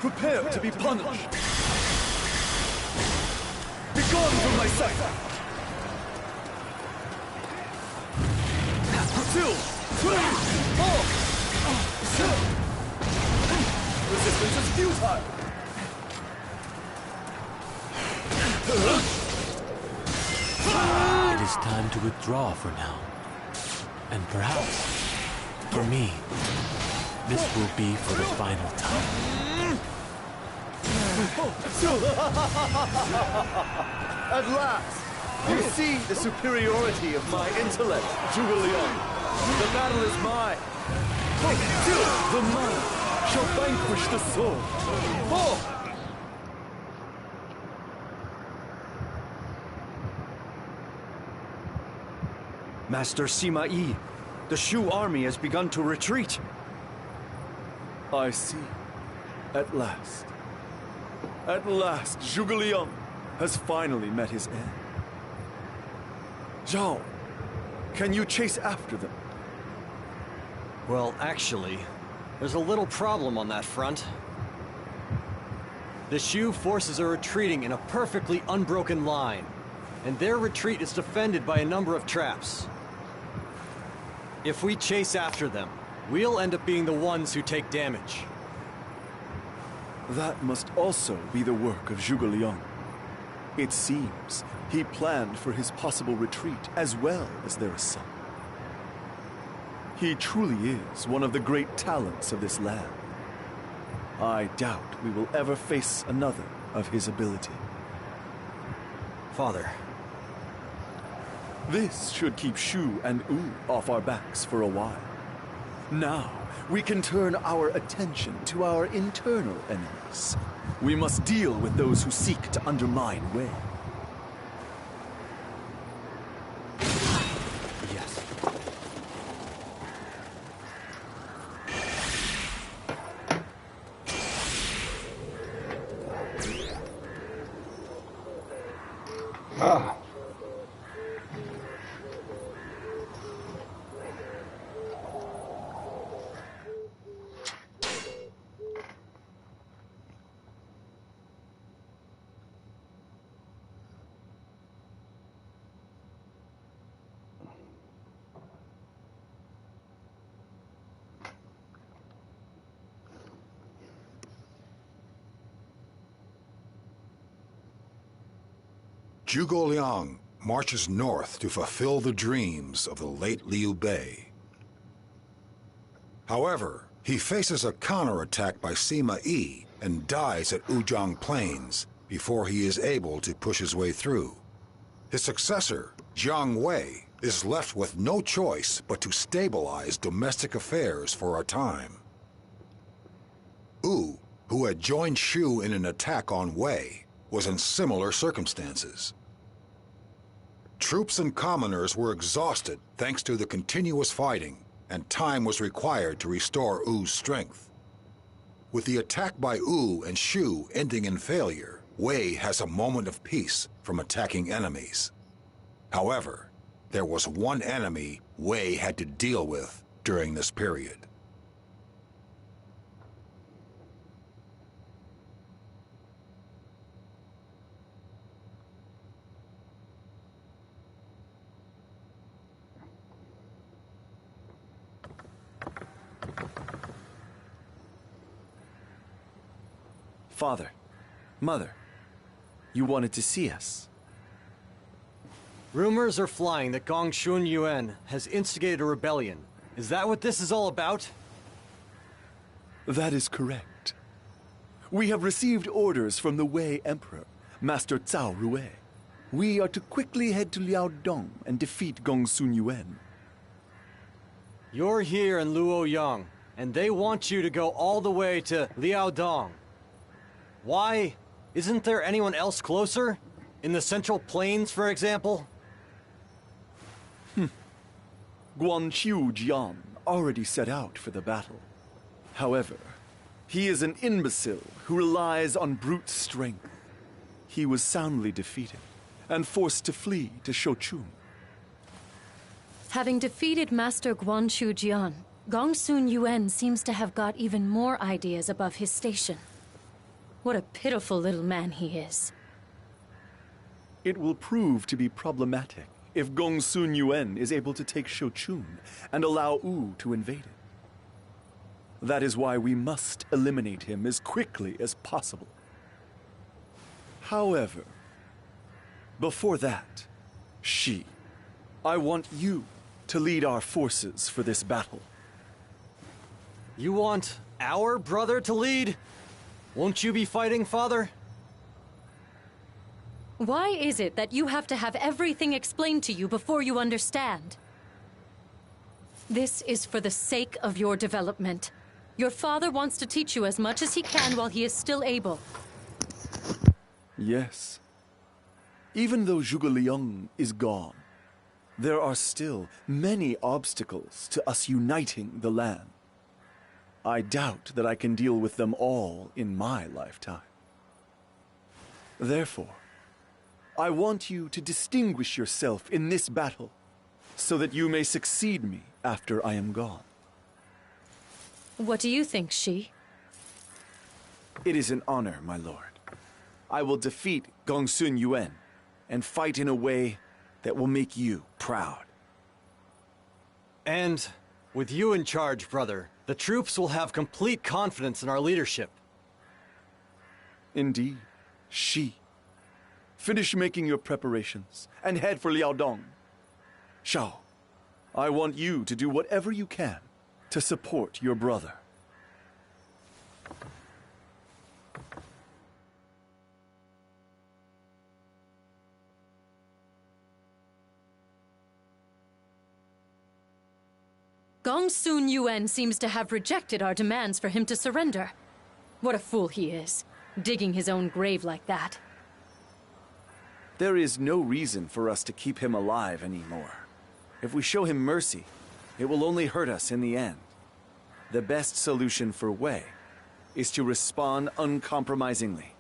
Prepare to be punished. Begone from my sight. Resistance is futile. It is time to withdraw for now. And perhaps, for me, this will be for the final time. At last, you see the superiority of my intellect, Zhuge Liang. The battle is mine. The mind shall vanquish the soul. Master Sima Yi, the Shu army has begun to retreat. I see. At last. At last, Zhuge Liang has finally met his end. Zhao, can you chase after them? Well, actually, there's a little problem on that front. The Shu forces are retreating in a perfectly unbroken line, and their retreat is defended by a number of traps. If we chase after them, we'll end up being the ones who take damage. That must also be the work of Zhuge Liang. It seems he planned for his possible retreat as well as their assault. He truly is one of the great talents of this land. I doubt we will ever face another of his ability. Father. This should keep Shu and Wu off our backs for a while. Now, we can turn our attention to our internal enemies. We must deal with those who seek to undermine Wei. Yes. Ah. Zhuge Liang marches north to fulfill the dreams of the late Liu Bei. However, He faces a counterattack by Sima Yi and dies at Wuzhong Plains before he is able to push his way through. His successor, Jiang Wei, is left with no choice but to stabilize domestic affairs for a time. Wu, who had joined Shu in an attack on Wei, was in similar circumstances. Troops and commoners were exhausted thanks to the continuous fighting, and time was required to restore Wu's strength. With the attack by Wu and Shu ending in failure, Wei has a moment of peace from attacking enemies. However, there was one enemy Wei had to deal with during this period. Father, Mother, you wanted to see us. Rumors are flying that Gongsun Yuan has instigated a rebellion. Is that what this is all about? That is correct. We have received orders from the Wei Emperor, Master Cao Rui. We are to quickly head to Liaodong and defeat Gongsun Yuan. You're here in Luoyang, and they want you to go all the way to Liaodong. Why? Isn't there anyone else closer? In the Central Plains, for example? Guanqiu Jian already set out for the battle. However, he is an imbecile who relies on brute strength. He was soundly defeated and forced to flee to Shochun. Having defeated Master Guanqiu Jian, Gongsun Yuan seems to have got even more ideas above his station. What a pitiful little man he is. It will prove to be problematic if Gongsun Yuan is able to take Shochun and allow Wu to invade it. That is why we must eliminate him as quickly as possible. However, before that, I want you to lead our forces for this battle. You want our brother to lead? Won't you be fighting, Father? Why is it that you have to have everything explained to you before you understand? This is for the sake of your development. Your father wants to teach you as much as he can while he is still able. Yes. Even though Zhuge Liang is gone, there are still many obstacles to us uniting the land. I doubt that I can deal with them all in my lifetime. Therefore, I want you to distinguish yourself in this battle so that you may succeed me after I am gone. What do you think, Shi? It is an honor, my lord. I will defeat Gongsun Yuan and fight in a way that will make you proud. And with you in charge, brother, the troops will have complete confidence in our leadership. Indeed, Shi. Finish making your preparations and head for Liaodong. Shao, I want you to do whatever you can to support your brother. Gongsun Yuan seems to have rejected our demands for him to surrender. What a fool he is, digging his own grave like that. There is no reason for us to keep him alive anymore. If we show him mercy, it will only hurt us in the end. The best solution for Wei is to respond uncompromisingly.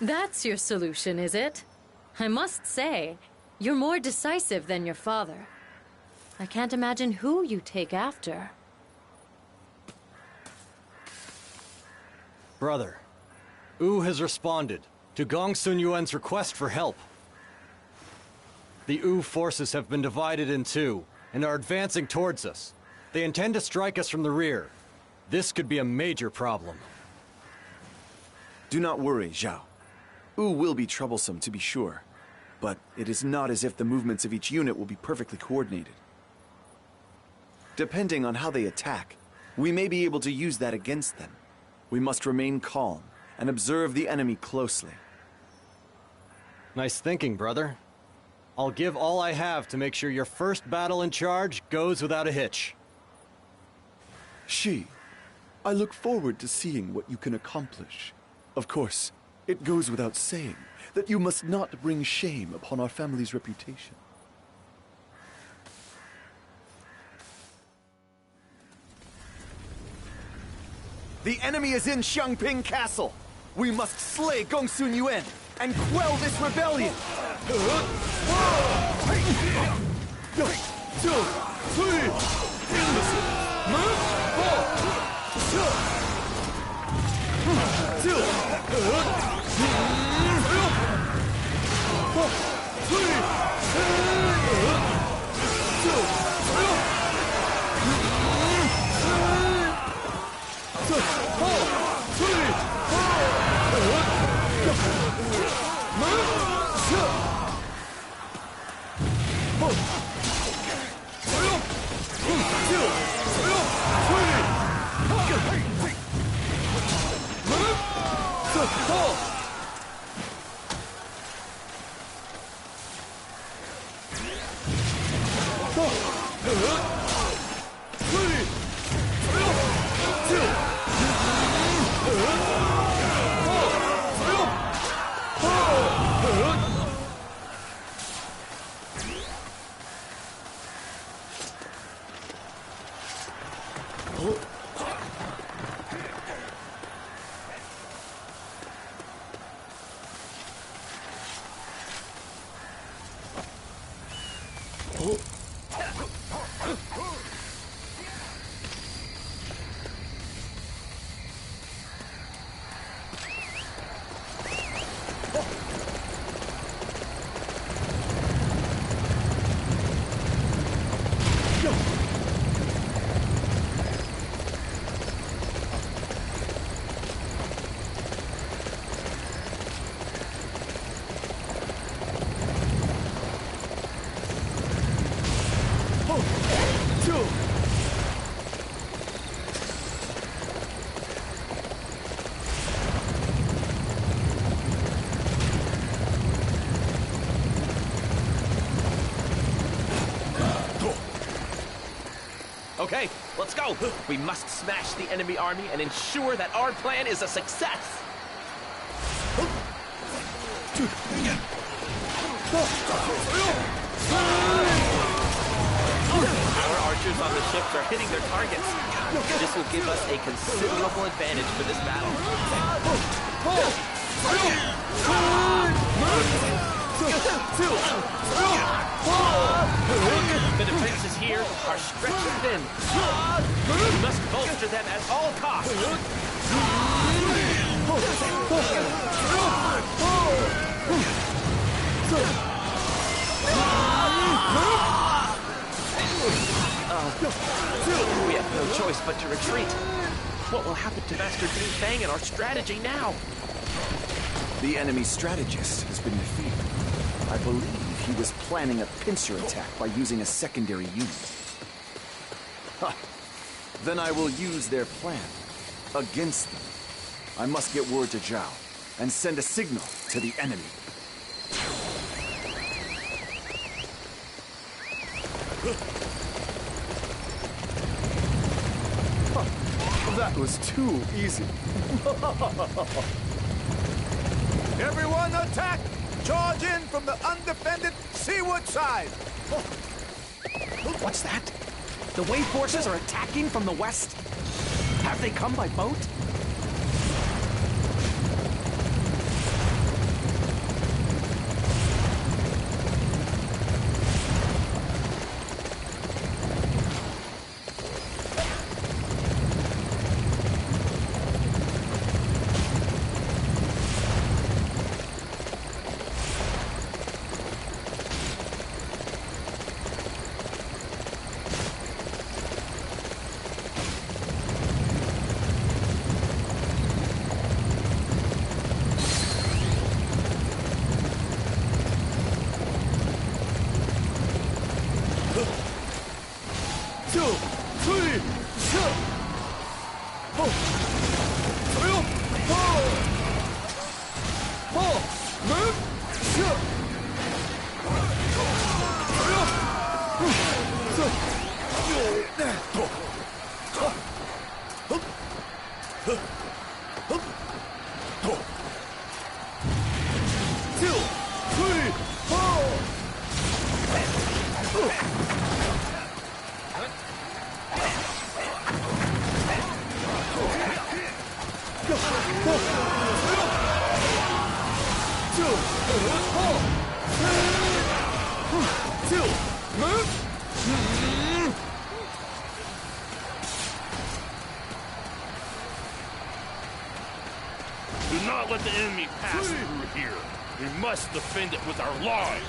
That's your solution, is it? I must say, you're more decisive than your father. I can't imagine who you take after. Brother, Wu has responded to Gongsun Yuan's request for help. The Wu forces have been divided in two and are advancing towards us. They intend to strike us from the rear. This could be a major problem. Do not worry, Zhao. Wu will be troublesome, to be sure, but it is not as if the movements of each unit will be perfectly coordinated. Depending on how they attack, We may be able to use that against them. We must remain calm and observe the enemy closely. Nice thinking, brother. I'll give all I have to make sure your first battle in charge goes without a hitch. She, I look forward to seeing what you can accomplish. Of course, it goes without saying that you must not bring shame upon our family's reputation. The enemy is in Xiangping Castle. We must slay Gongsun Yuan and quell this rebellion. Okay, let's go. We must smash the enemy army and ensure that our plan is a success. Our archers on the ships are hitting their targets. This will give us a considerable advantage for this battle. The defenses here are stretched thin. We must bolster them at all costs. We have no choice but to retreat. What will happen to Master Ding Fang and our strategy now? The enemy strategist has been defeated. I believe he was planning a pincer attack by using a secondary unit. Ha! Then I will use their plan against them. I must get word to Zhao and send a signal to the enemy. That was too easy. Everyone attack! Charge in from the undefended seaward side! What's that? The Wei forces are attacking from the west? Have they come by boat? Do not let the enemy pass through here. We must defend it with our lives.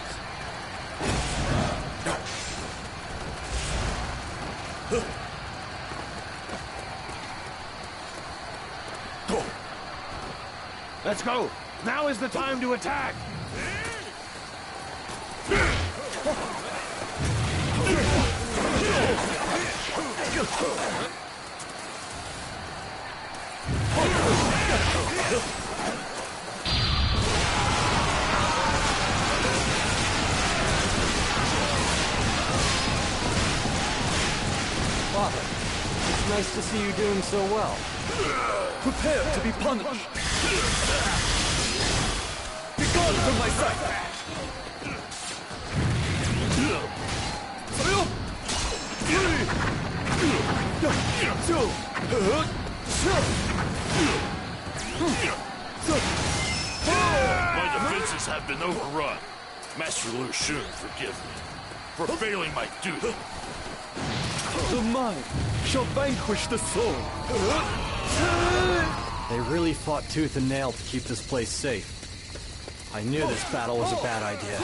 Let's go! Now is the time to attack! Father, it's nice to see you doing so well. Prepare to be punished! Begone from my sight! My defenses have been overrun. Master Lu Xun, forgive me for failing my duty. The mind shall vanquish the soul. They really fought tooth and nail to keep this place safe. I knew this battle was a bad idea.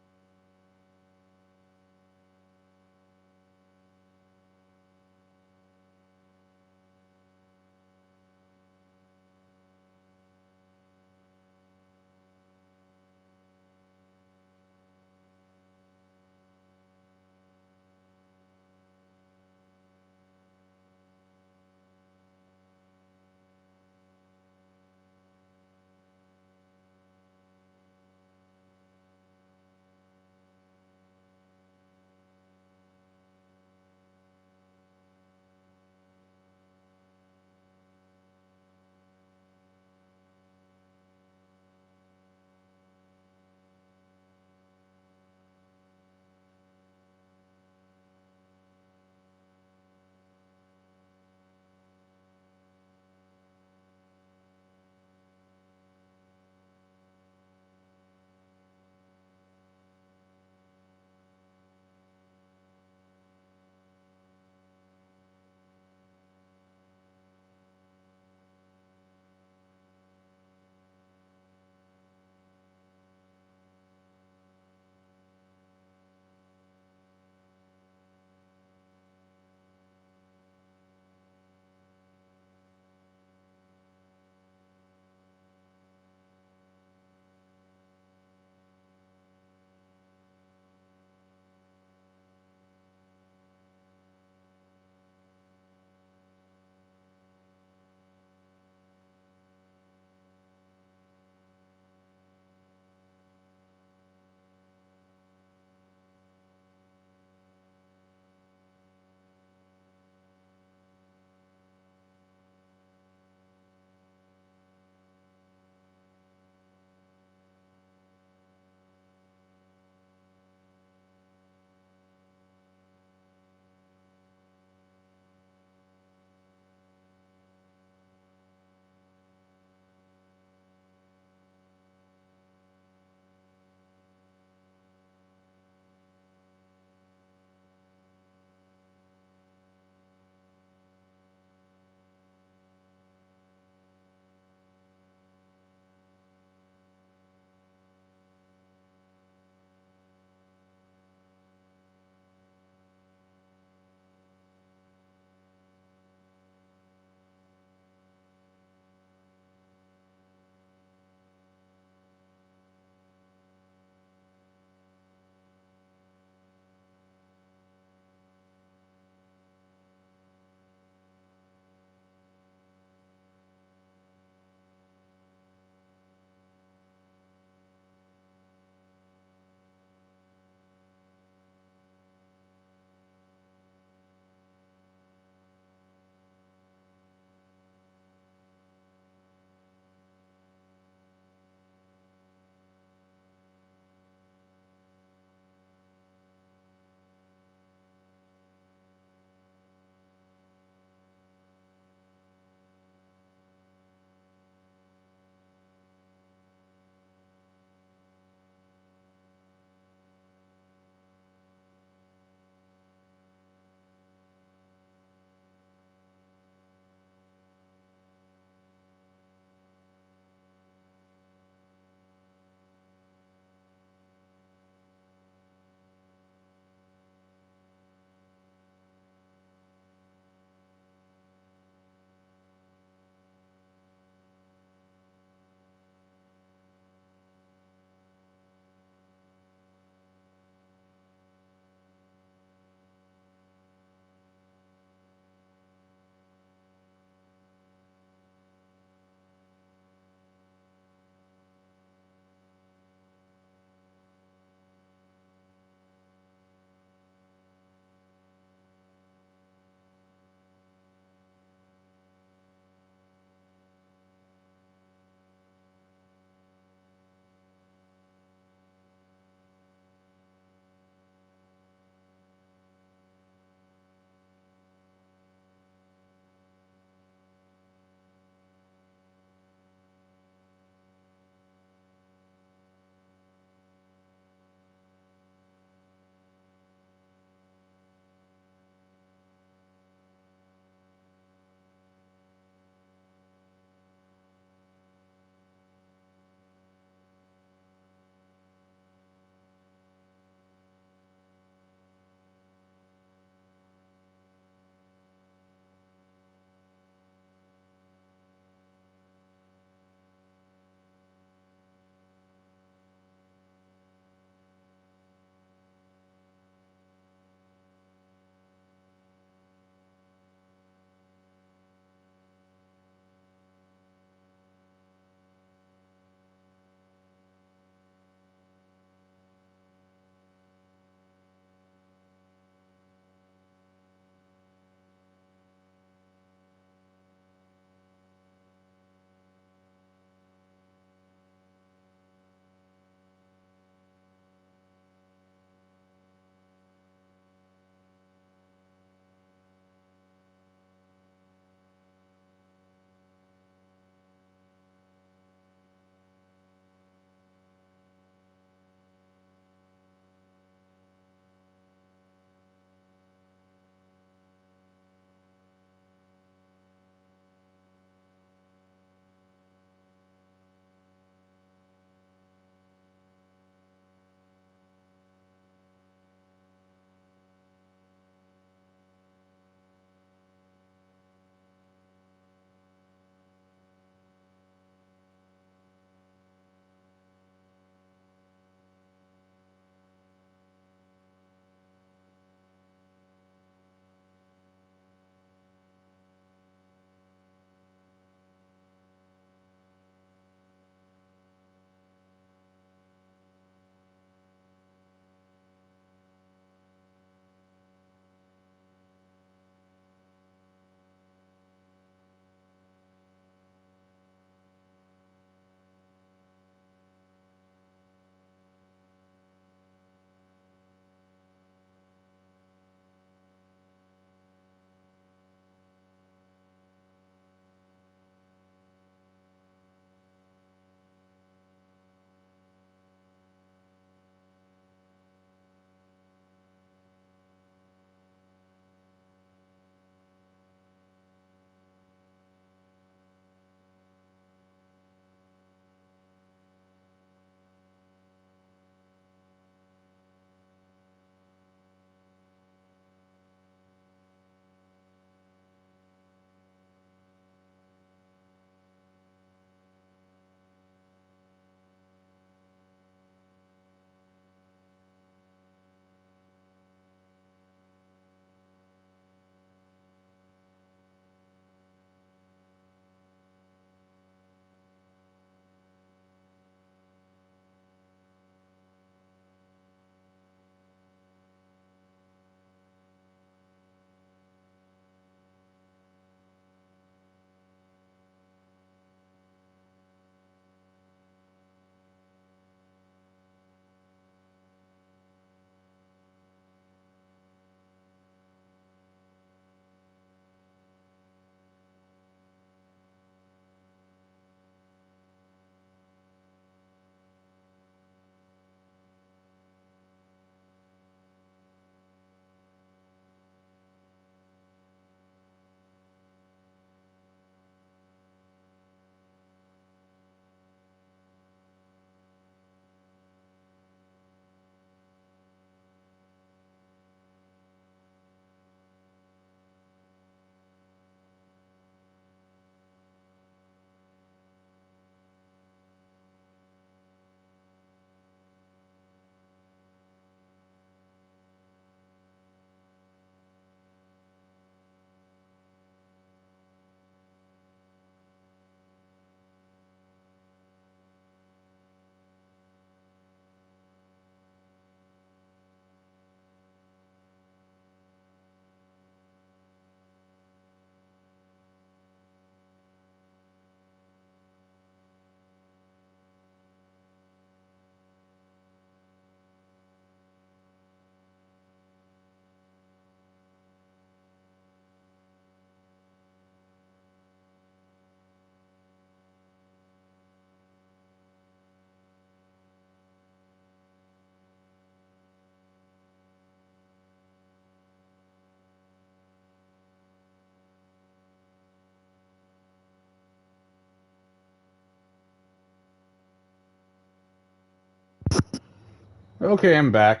Okay, I'm back.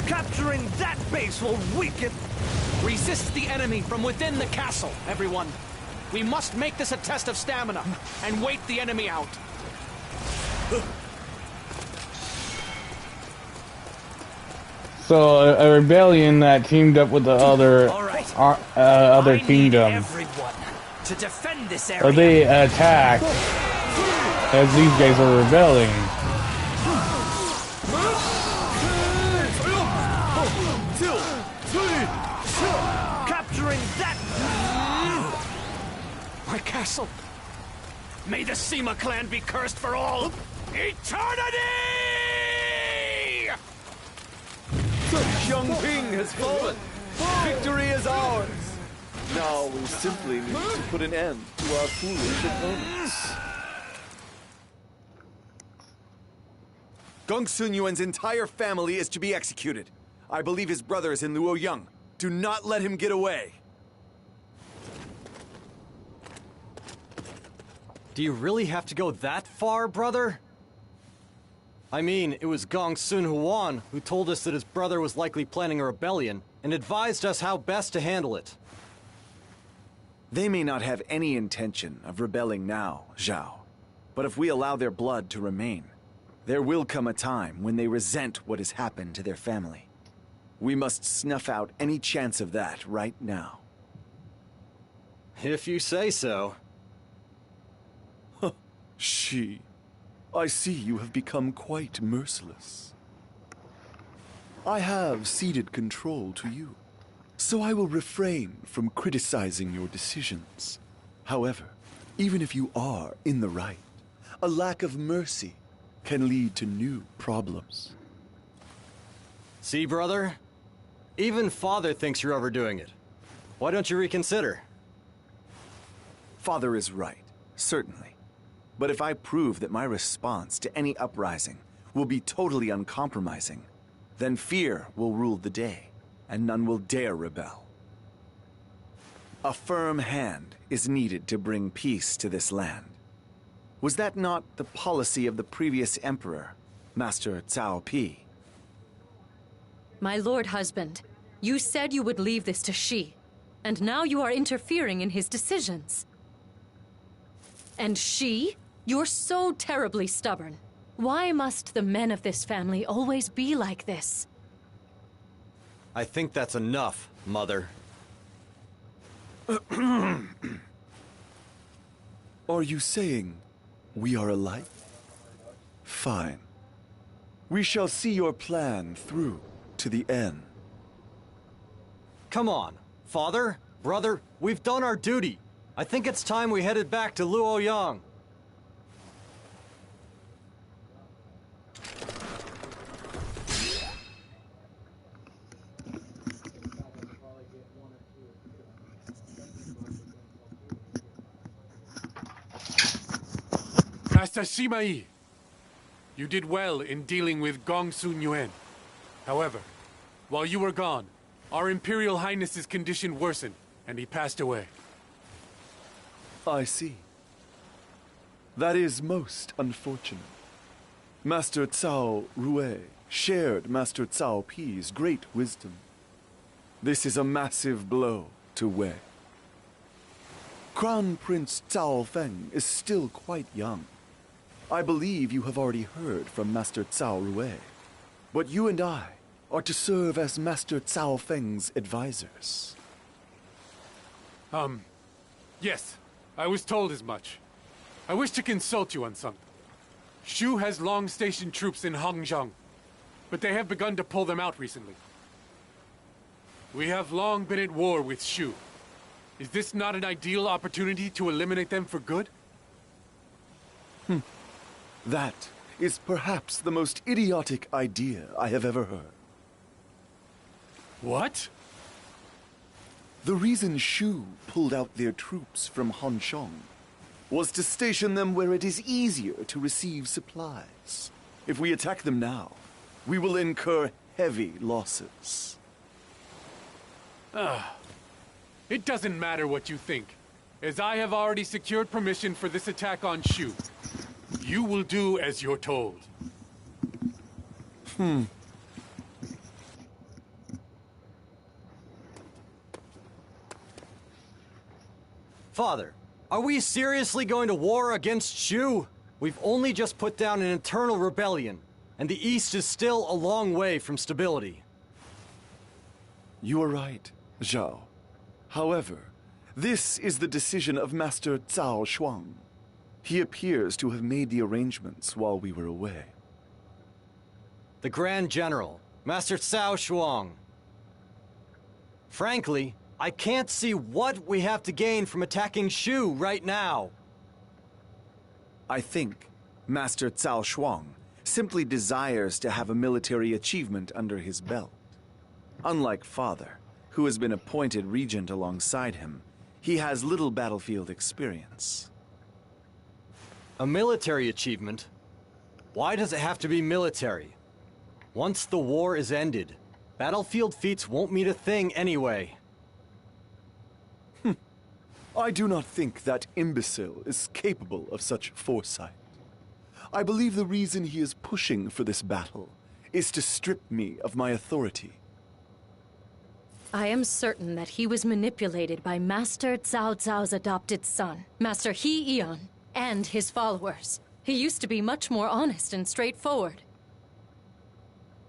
Capturing that base will weaken... Resist the enemy from within the castle, everyone. We must make this a test of stamina and wait the enemy out. So a rebellion that teamed up with the other other kingdom. Everyone to defend this area. So they attacked as these guys were rebelling. Capturing that... My castle. May the Sima clan be cursed for all eternity! Xiongping has fallen. Victory is ours. Now we simply need to put an end to our foolish opponents. Gongsun Yuan's entire family is to be executed. I believe his brother is in Luoyang. Do not let him get away. Do you really have to go that far, brother? I mean, it was Gongsun Huan who told us that his brother was likely planning a rebellion and advised us how best to handle it. They may not have any intention of rebelling now, Zhao. But if we allow their blood to remain, there will come a time when they resent what has happened to their family. We must snuff out any chance of that right now. If you say so. She, I see you have become quite merciless. I have ceded control to you, so I will refrain from criticizing your decisions. However, even if you are in the right, a lack of mercy can lead to new problems. See, brother? Even Father thinks you're overdoing it. Why don't you reconsider? Father is right, certainly. But if I prove that my response to any uprising will be totally uncompromising, then fear will rule the day, and none will dare rebel. A firm hand is needed to bring peace to this land. Was that not the policy of the previous emperor, Master Cao Pi? My lord husband, you said you would leave this to Shi, and now you are interfering in his decisions. And Shi? You're so terribly stubborn. Why must the men of this family always be like this? I think that's enough, Mother. Are you saying we are alike? Fine. We shall see your plan through to the end. Come on, Father, brother, we've done our duty. I think it's time we headed back to Luoyang. Master Sima Yi, you did well in dealing with Gongsun Yuan. However, while you were gone, our Imperial Highness's condition worsened, and he passed away. I see. That is most unfortunate. Master Cao Rui shared Master Cao Pi's great wisdom. This is a massive blow to Wei. Crown Prince Cao Feng is still quite young. I believe you have already heard from Master Cao Rui. But you and I are to serve as Master Cao Feng's advisors. Yes, I was told as much. I wish to consult you on something. Shu has long stationed troops in Hangzhou, but they have begun to pull them out recently. We have long been at war with Shu. Is this not an ideal opportunity to eliminate them for good? That is perhaps the most idiotic idea I have ever heard. What? The reason Shu pulled out their troops from Hanshong was to station them where it is easier to receive supplies. If we attack them now, we will incur heavy losses. It doesn't matter what you think, as I have already secured permission for this attack on Shu. You will do as you're told. Father, are we seriously going to war against Shu? We've only just put down an internal rebellion, and the East is still a long way from stability. You are right, Zhao. However, this is the decision of Master Cao Shuang. He appears to have made the arrangements while we were away. The Grand General, Master Cao Shuang. Frankly, I can't see what we have to gain from attacking Shu right now. I think Master Cao Shuang simply desires to have a military achievement under his belt. Unlike Father, who has been appointed regent alongside him, he has little battlefield experience. A military achievement? Why does it have to be military? Once the war is ended, battlefield feats won't mean a thing anyway. I do not think that imbecile is capable of such foresight. I believe the reason he is pushing for this battle is to strip me of my authority. I am certain that he was manipulated by Master Cao Cao's adopted son, Master He Ion, and his followers. He used to be much more honest and straightforward.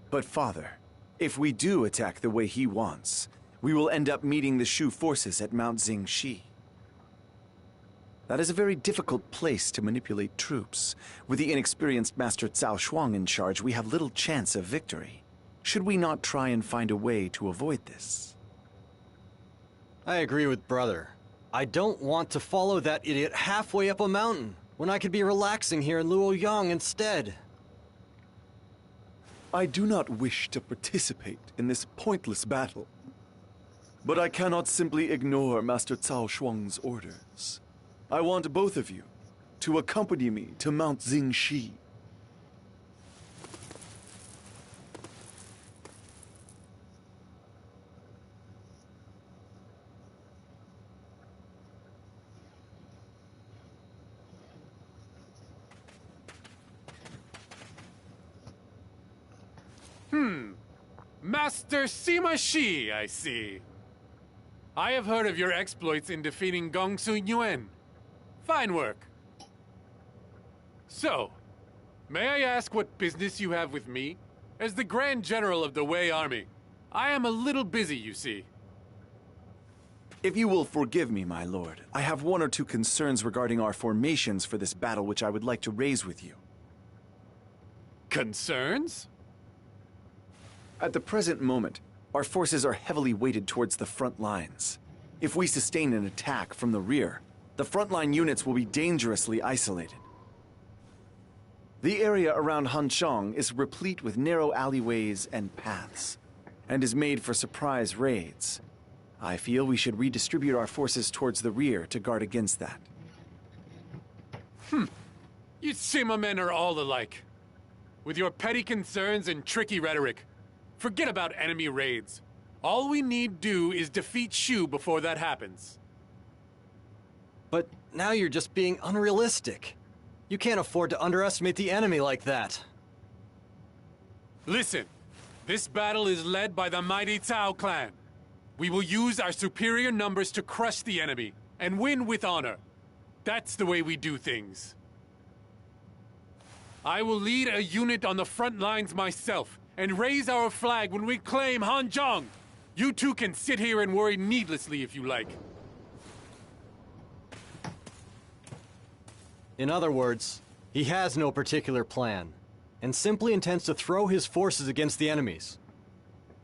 But Father, if we do attack the way he wants, we will end up meeting the Shu forces at Mount Xingxi. That is a very difficult place to manipulate troops. With the inexperienced Master Cao Shuang in charge, we have little chance of victory. Should we not try and find a way to avoid this? I agree with Brother. I don't want to follow that idiot halfway up a mountain, when I could be relaxing here in Luoyang instead. I do not wish to participate in this pointless battle. But I cannot simply ignore Master Cao Shuang's orders. I want both of you to accompany me to Mount Xingxi. Master Sima Shi, I see. I have heard of your exploits in defeating Gongsu Yuan. Fine work. So, may I ask what business you have with me? As the Grand General of the Wei Army, I am a little busy, you see. If you will forgive me, my lord, I have one or two concerns regarding our formations for this battle which I would like to raise with you. Concerns? At the present moment, our forces are heavily weighted towards the front lines. If we sustain an attack from the rear, the frontline units will be dangerously isolated. The area around Hanchang is replete with narrow alleyways and paths, and is made for surprise raids. I feel we should redistribute our forces towards the rear to guard against that. You Sima men are all alike. With your petty concerns and tricky rhetoric, forget about enemy raids. All we need do is defeat Shu before that happens. But now you're just being unrealistic. You can't afford to underestimate the enemy like that. Listen, this battle is led by the mighty Cao clan. We will use our superior numbers to crush the enemy and win with honor. That's the way we do things. I will lead a unit on the front lines myself and raise our flag when we claim Hanzhong. You two can sit here and worry needlessly if you like. In other words, he has no particular plan, and simply intends to throw his forces against the enemies.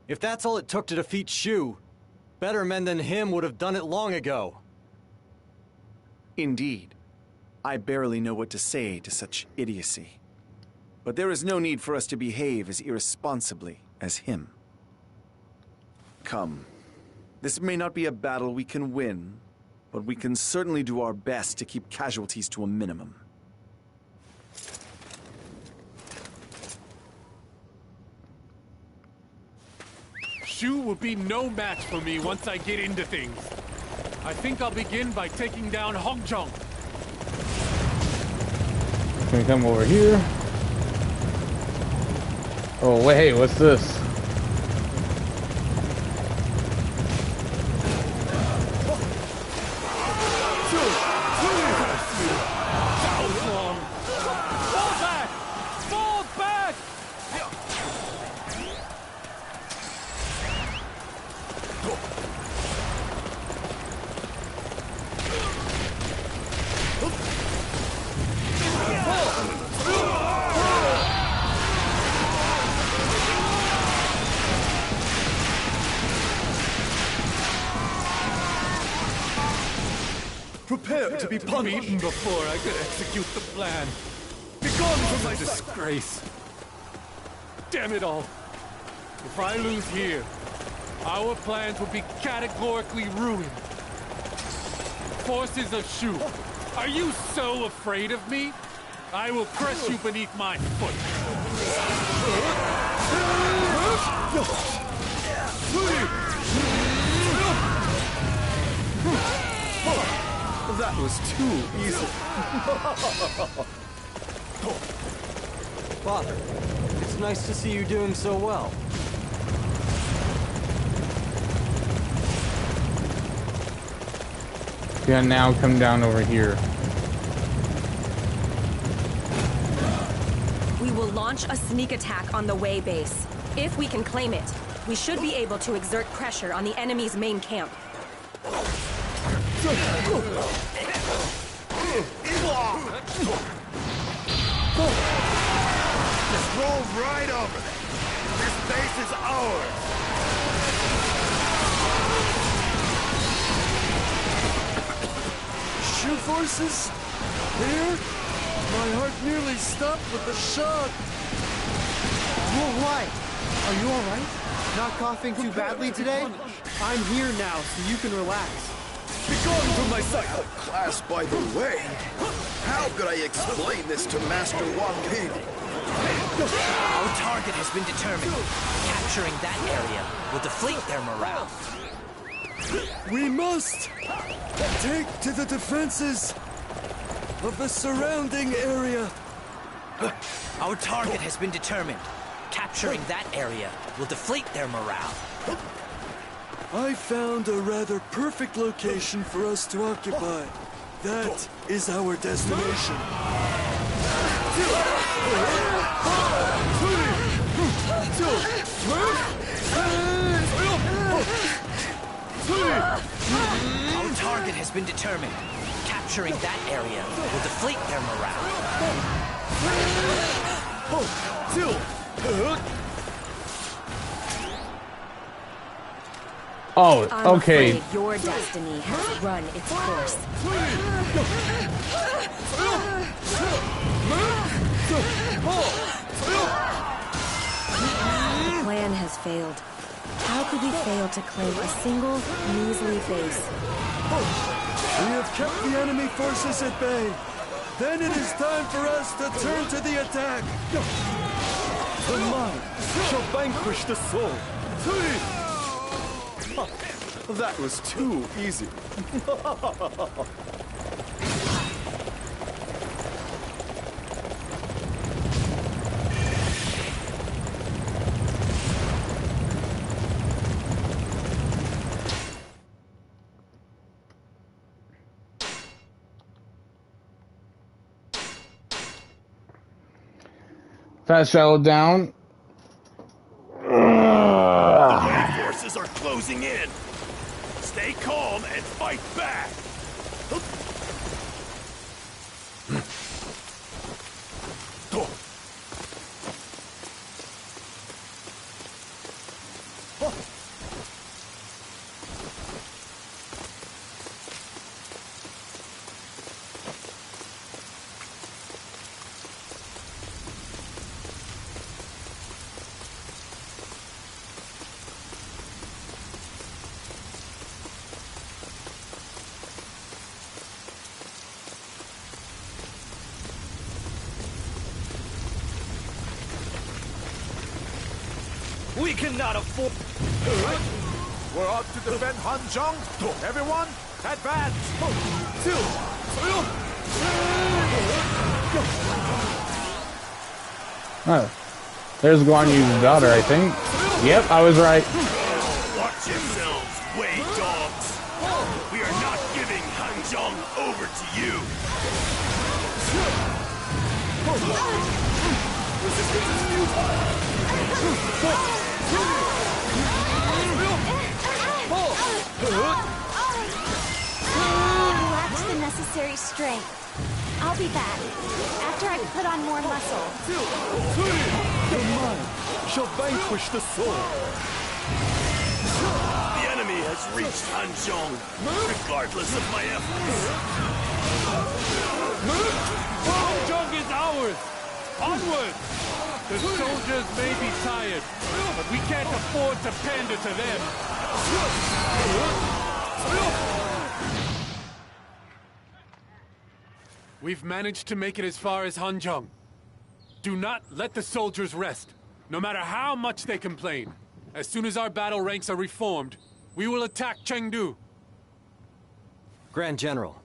If that's all it took to defeat Shu, better men than him would have done it long ago. Indeed. I barely know what to say to such idiocy. But there is no need for us to behave as irresponsibly as him. Come. This may not be a battle we can win, but we can certainly do our best to keep casualties to a minimum. Shu will be no match for me once I get into things. I think I'll begin by taking down Hongjong. Can we come over here? Oh, wait, hey, what's this? Prepare to be punished. Beaten before I could execute the plan. Begone from my disgrace. Damn it all. If I lose here, our plans will be categorically ruined. Forces of Shu, are you so afraid of me? I will crush you beneath my foot. That was too easy. Father, it's nice to see you doing so well. Yeah, now come down over here. We will launch a sneak attack on the Wei base. If we can claim it, we should be able to exert pressure on the enemy's main camp. Just roll right over there. This base is ours. Shu forces? Here? My heart nearly stopped with the shock. Whoa, what? Are you alright? Not coughing too badly today? I'm here now, so you can relax. Begone from my sight! Class, by the way, how could I explain this to Master Wang Ping? Our target has been determined. Capturing that area will deflate their morale. We must take to the defenses of the surrounding area. Our target has been determined. Capturing that area will deflate their morale. I found a rather perfect location for us to occupy. That is our destination. Our target has been determined. Capturing that area will deflate their morale. Oh, I'm okay. afraid your destiny has run its course. The plan has failed. How could we fail to claim a single, measly base? We have kept the enemy forces at bay. Then it is time for us to turn to the attack. The mind shall vanquish the soul. That was too easy. Fast travel down. Our forces are closing in. Stay calm and fight back. We cannot afford... We're up to defend Hanzhong. Everyone, advance! Oh. There's Guan Yu's daughter, I think. Yep, I was right. Watch yourselves, Wei dogs. We are not giving Hanzhong over to you. Lacks the necessary strength. I'll be back after I've put on more muscle. The mind shall vanquish the soul. The enemy has reached Hanzhong, regardless of my efforts. Hanzhong is ours! Onward! The soldiers may be tired, but we can't afford to pander to them. We've managed to make it as far as Hanzhong. Do not let the soldiers rest, no matter how much they complain. As soon as our battle ranks are reformed, we will attack Chengdu. Grand General,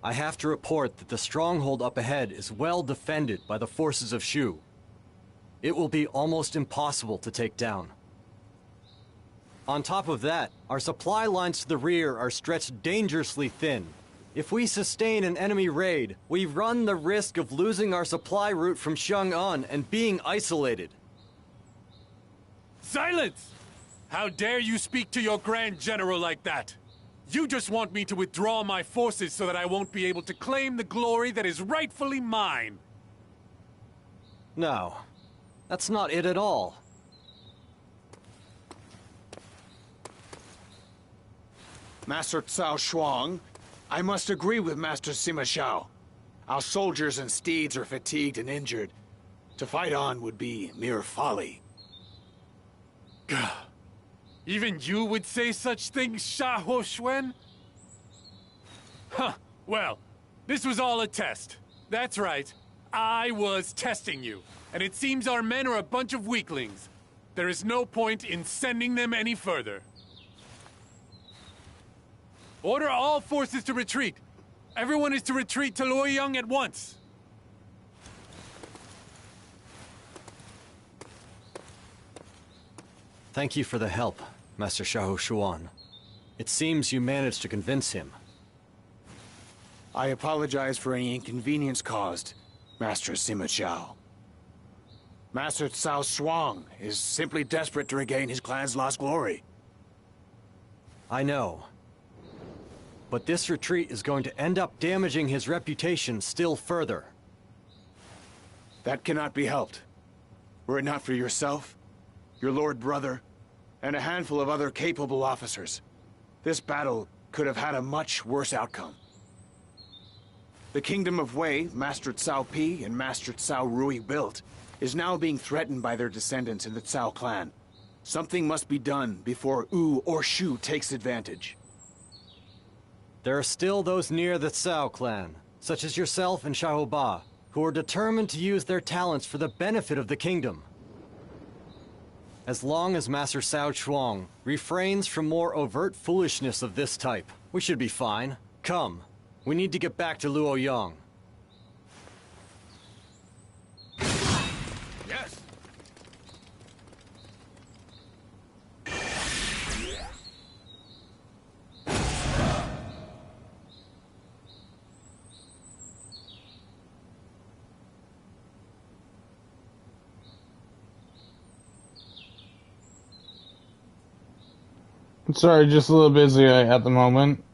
I have to report that the stronghold up ahead is well defended by the forces of Shu. It will be almost impossible to take down. On top of that, our supply lines to the rear are stretched dangerously thin. If we sustain an enemy raid, we run the risk of losing our supply route from Chang'an and being isolated. Silence! How dare you speak to your Grand General like that? You just want me to withdraw my forces so that I won't be able to claim the glory that is rightfully mine. No, that's not it at all. Master Cao Shuang, I must agree with Master Sima Shao. Our soldiers and steeds are fatigued and injured. To fight on would be mere folly. Even you would say such things, Sha Ho Xuan? Huh, well, this was all a test. That's right, I was testing you. And it seems our men are a bunch of weaklings. There is no point in sending them any further. Order all forces to retreat. Everyone is to retreat to Luoyang at once. Thank you for the help, Master Xiahou Shuan. It seems you managed to convince him. I apologize for any inconvenience caused, Master Sima Chao. Master Cao Shuang is simply desperate to regain his clan's lost glory. I know. But this retreat is going to end up damaging his reputation still further. That cannot be helped. Were it not for yourself, your lord brother, and a handful of other capable officers, this battle could have had a much worse outcome. The Kingdom of Wei, Master Cao Pi and Master Cao Rui built, is now being threatened by their descendants in the Cao clan. Something must be done before Wu or Shu takes advantage. There are still those near the Cao clan, such as yourself and Xiahou Ba, who are determined to use their talents for the benefit of the kingdom. As long as Master Cao Shuang refrains from more overt foolishness of this type, we should be fine. Come, we need to get back to Luoyang. Yes. Sorry, just a little busy at the moment.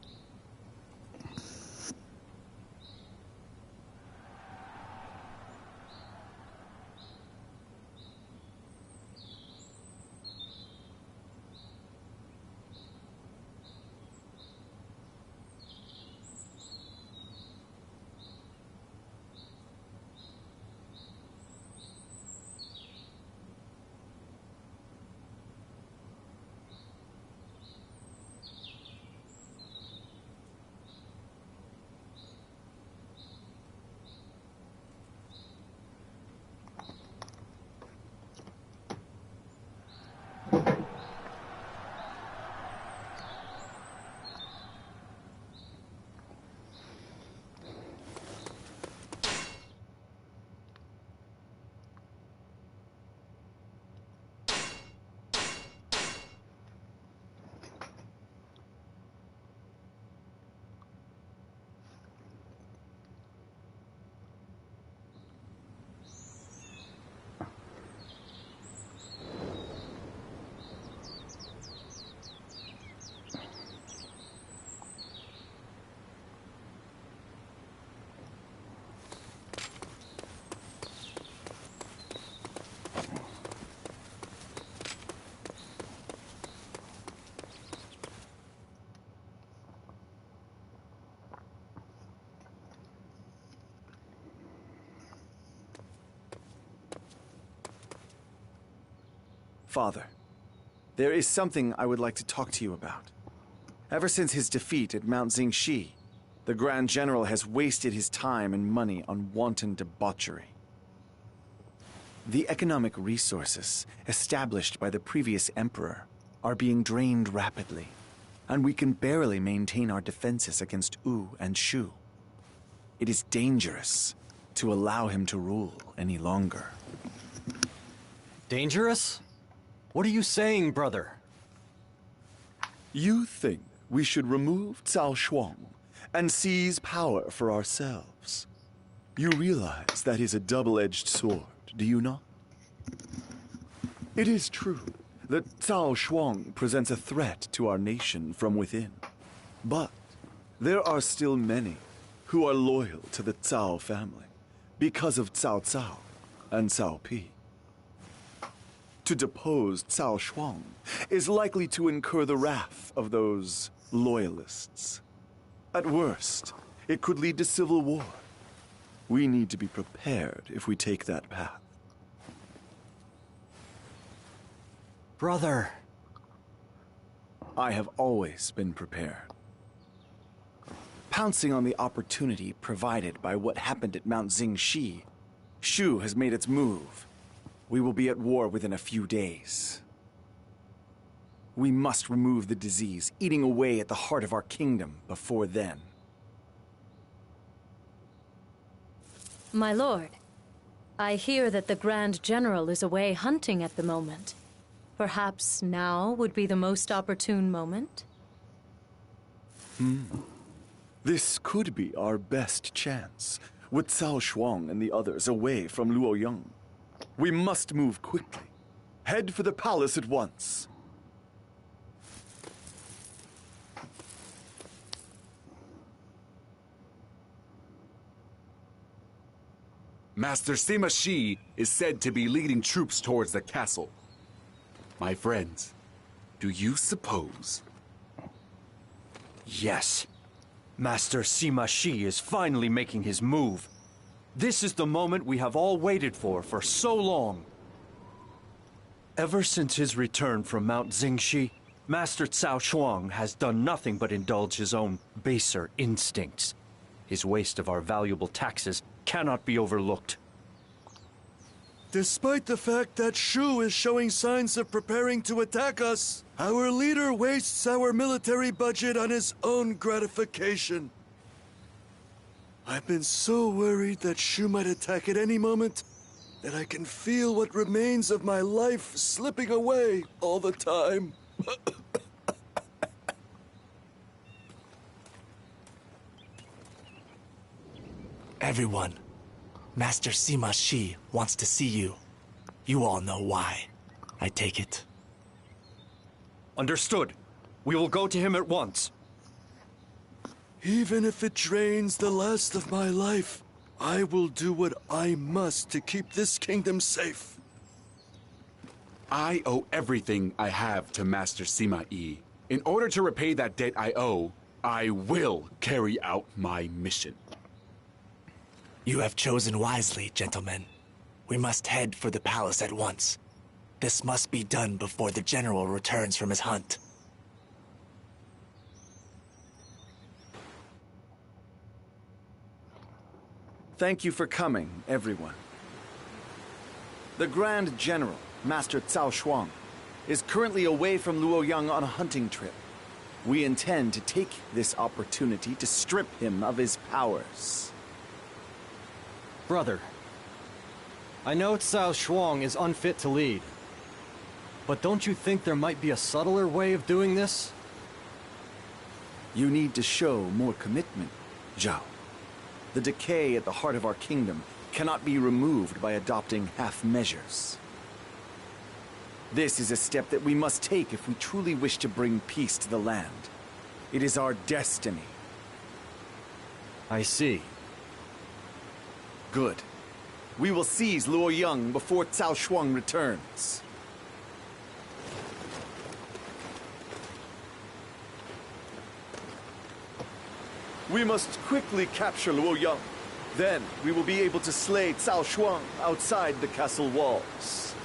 Father, there is something I would like to talk to you about. Ever since his defeat at Mount Xingxi, the Grand General has wasted his time and money on wanton debauchery. The economic resources established by the previous emperor are being drained rapidly, and we can barely maintain our defenses against Wu and Shu. It is dangerous to allow him to rule any longer. Dangerous? What are you saying, brother? You think we should remove Cao Shuang and seize power for ourselves? You realize that is a double-edged sword, do you not? It is true that Cao Shuang presents a threat to our nation from within. But there are still many who are loyal to the Cao family because of Cao Cao and Cao Pi. To depose Cao Shuang is likely to incur the wrath of those loyalists. At worst, it could lead to civil war. We need to be prepared if we take that path. Brother. I have always been prepared. Pouncing on the opportunity provided by what happened at Mount Xingxi, Shu has made its move. We will be at war within a few days. We must remove the disease eating away at the heart of our kingdom before then. My lord, I hear that the Grand General is away hunting at the moment. Perhaps now would be the most opportune moment? This could be our best chance, with Cao Shuang and the others away from Luoyang. We must move quickly. Head for the palace at once. Master Sima Shi is said to be leading troops towards the castle. My friends, do you suppose? Yes. Master Sima Shi is finally making his move. This is the moment we have all waited for so long. Ever since his return from Mount Xingxi, Master Cao Shuang has done nothing but indulge his own baser instincts. His waste of our valuable taxes cannot be overlooked. Despite the fact that Shu is showing signs of preparing to attack us, our leader wastes our military budget on his own gratification. I've been so worried that Shu might attack at any moment that I can feel what remains of my life slipping away all the time. Everyone, Master Sima Shi wants to see you. You all know why, I take it. Understood. We will go to him at once. Even if it drains the last of my life, I will do what I must to keep this kingdom safe. I owe everything I have to Master Sima Yi. In order to repay that debt I owe, I will carry out my mission. You have chosen wisely, gentlemen. We must head for the palace at once. This must be done before the general returns from his hunt. Thank you for coming, everyone. The Grand General, Master Cao Shuang, is currently away from Luoyang on a hunting trip. We intend to take this opportunity to strip him of his powers. Brother, I know Cao Shuang is unfit to lead, but don't you think there might be a subtler way of doing this? You need to show more commitment, Zhao. The decay at the heart of our kingdom cannot be removed by adopting half measures. This is a step that we must take if we truly wish to bring peace to the land. It is our destiny. I see. Good. We will seize Luoyang before Cao Shuang returns. We must quickly capture Luoyang. Then we will be able to slay Cao Shuang outside the castle walls.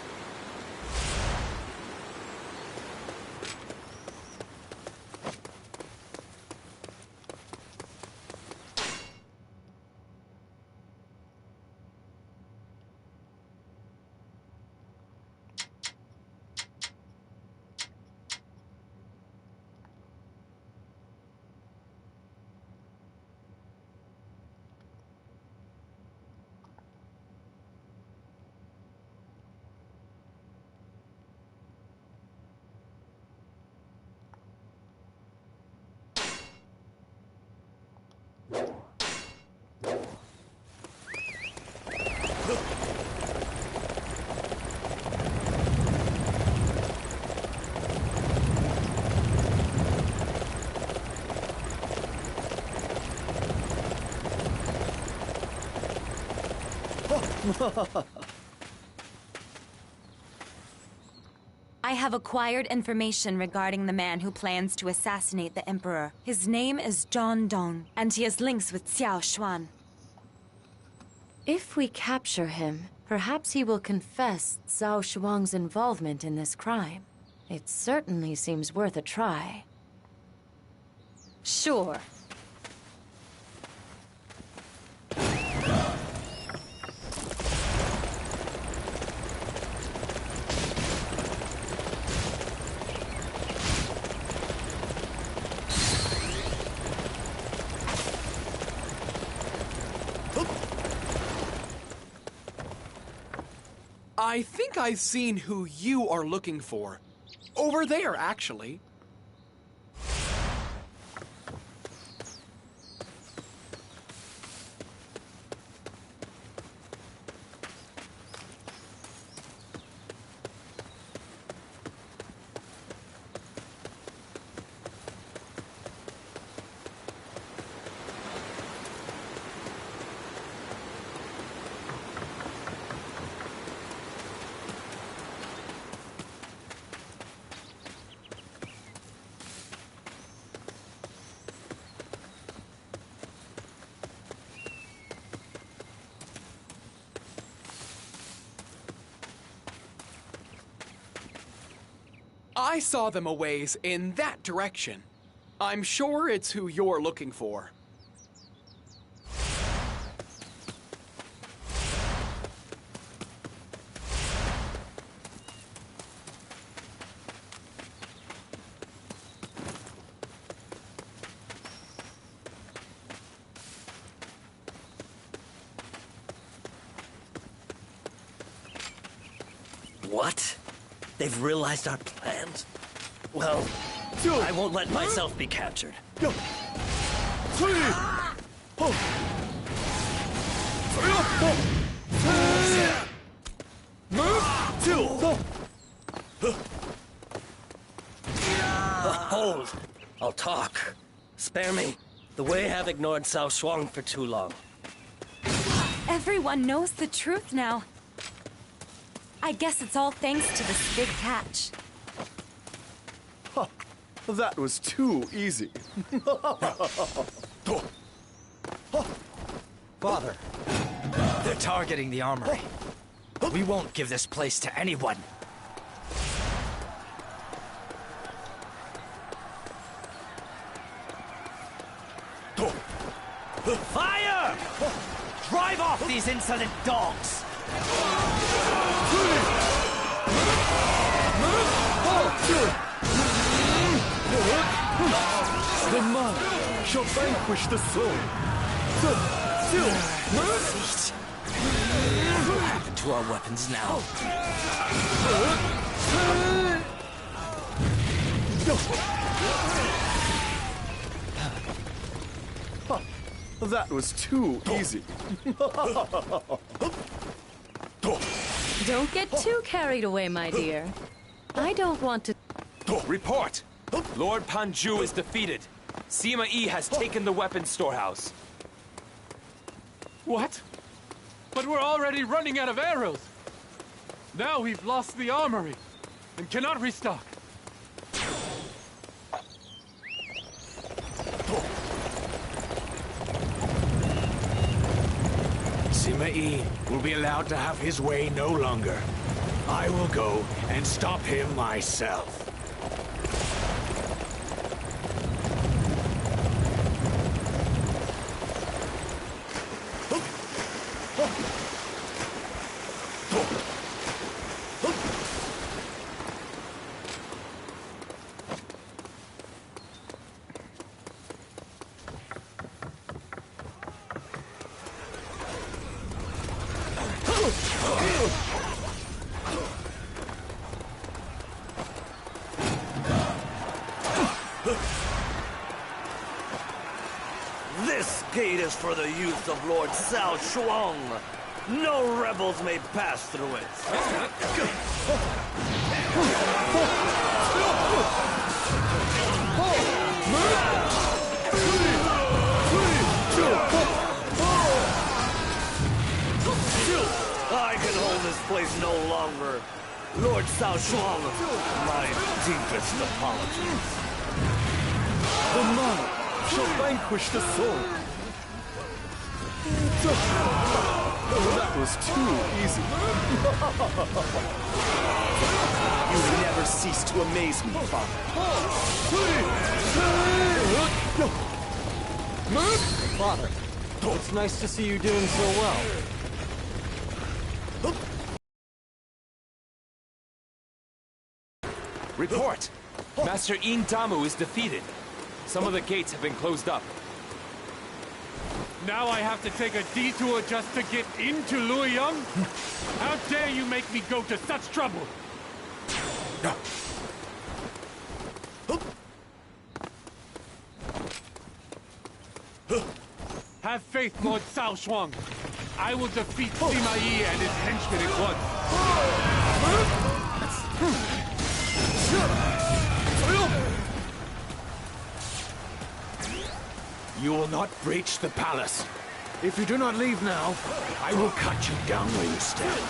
I have acquired information regarding the man who plans to assassinate the Emperor. His name is John Dong, and he has links with Xiao Xuan. If we capture him, perhaps he will confess Zhao Shuang's involvement in this crime. It certainly seems worth a try. Sure. I think I've seen who you are looking for. Over there, actually. I saw them a ways in that direction. I'm sure it's who you're looking for. What? They've realized our plans? Well, I won't let myself be captured. Hold! I'll talk. Spare me. The Wei have ignored Cao Shuang for too long. Everyone knows the truth now. I guess it's all thanks to this big catch. Huh. That was too easy. Father, they're targeting the armory. We won't give this place to anyone. Fire! Drive off these insolent dogs! The mind shall vanquish the soul. What happened to our weapons now? That was too easy. Don't get too carried away, my dear. I don't want to... Report! Lord Panju is defeated. Sima Yi has taken the weapons storehouse. What? But we're already running out of arrows. Now we've lost the armory and cannot restock. Sima Yi will be allowed to have his way no longer. I will go and stop him myself. This gate is for the youth of Lord Cao Shuang. No rebels may pass through it. I can hold this place no longer. Lord Cao Shuang, my deepest apologies. The mind shall vanquish the soul. That was too easy. You never cease to amaze me, Father. Father, it's nice to see you doing so well. Report! Master In Damu is defeated. Some of the gates have been closed up. Now I have to take a detour just to get into Luoyang? How dare you make me go to such trouble? Have faith, Lord Cao Shuang. I will defeat Sima Yi and his henchmen at You will not breach the palace. If you do not leave now, I will cut you down where you stand.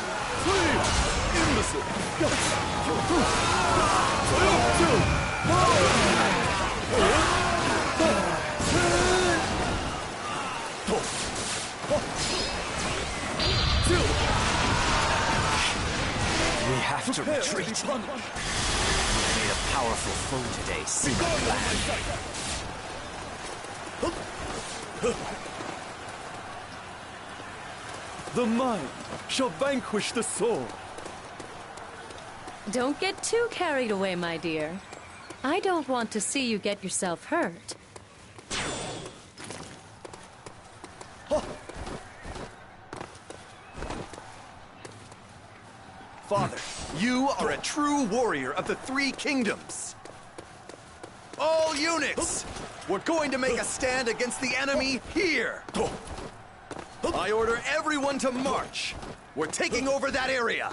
We have to retreat. We made a powerful foe today, Sima clan. The mind shall vanquish the soul. Don't get too carried away, my dear. I don't want to see you get yourself hurt. Father, you are a true warrior of the three kingdoms. All units, we're going to make a stand against the enemy here. I order everyone to march. We're taking over that area.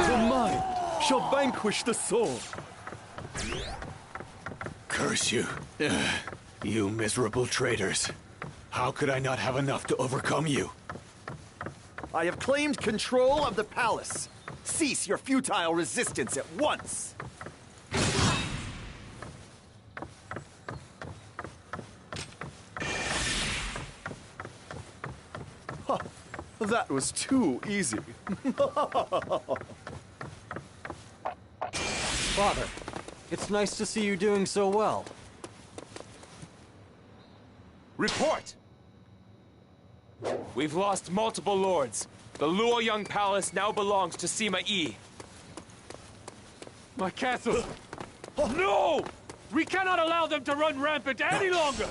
The mind shall vanquish the soul. Curse you. You miserable traitors. How could I not have enough to overcome you? I have claimed control of the palace. Cease your futile resistance at once. That was too easy. Father, it's nice to see you doing so well. Report! We've lost multiple lords. The Luoyang Palace now belongs to Sima Yi. My castle! No! We cannot allow them to run rampant any longer!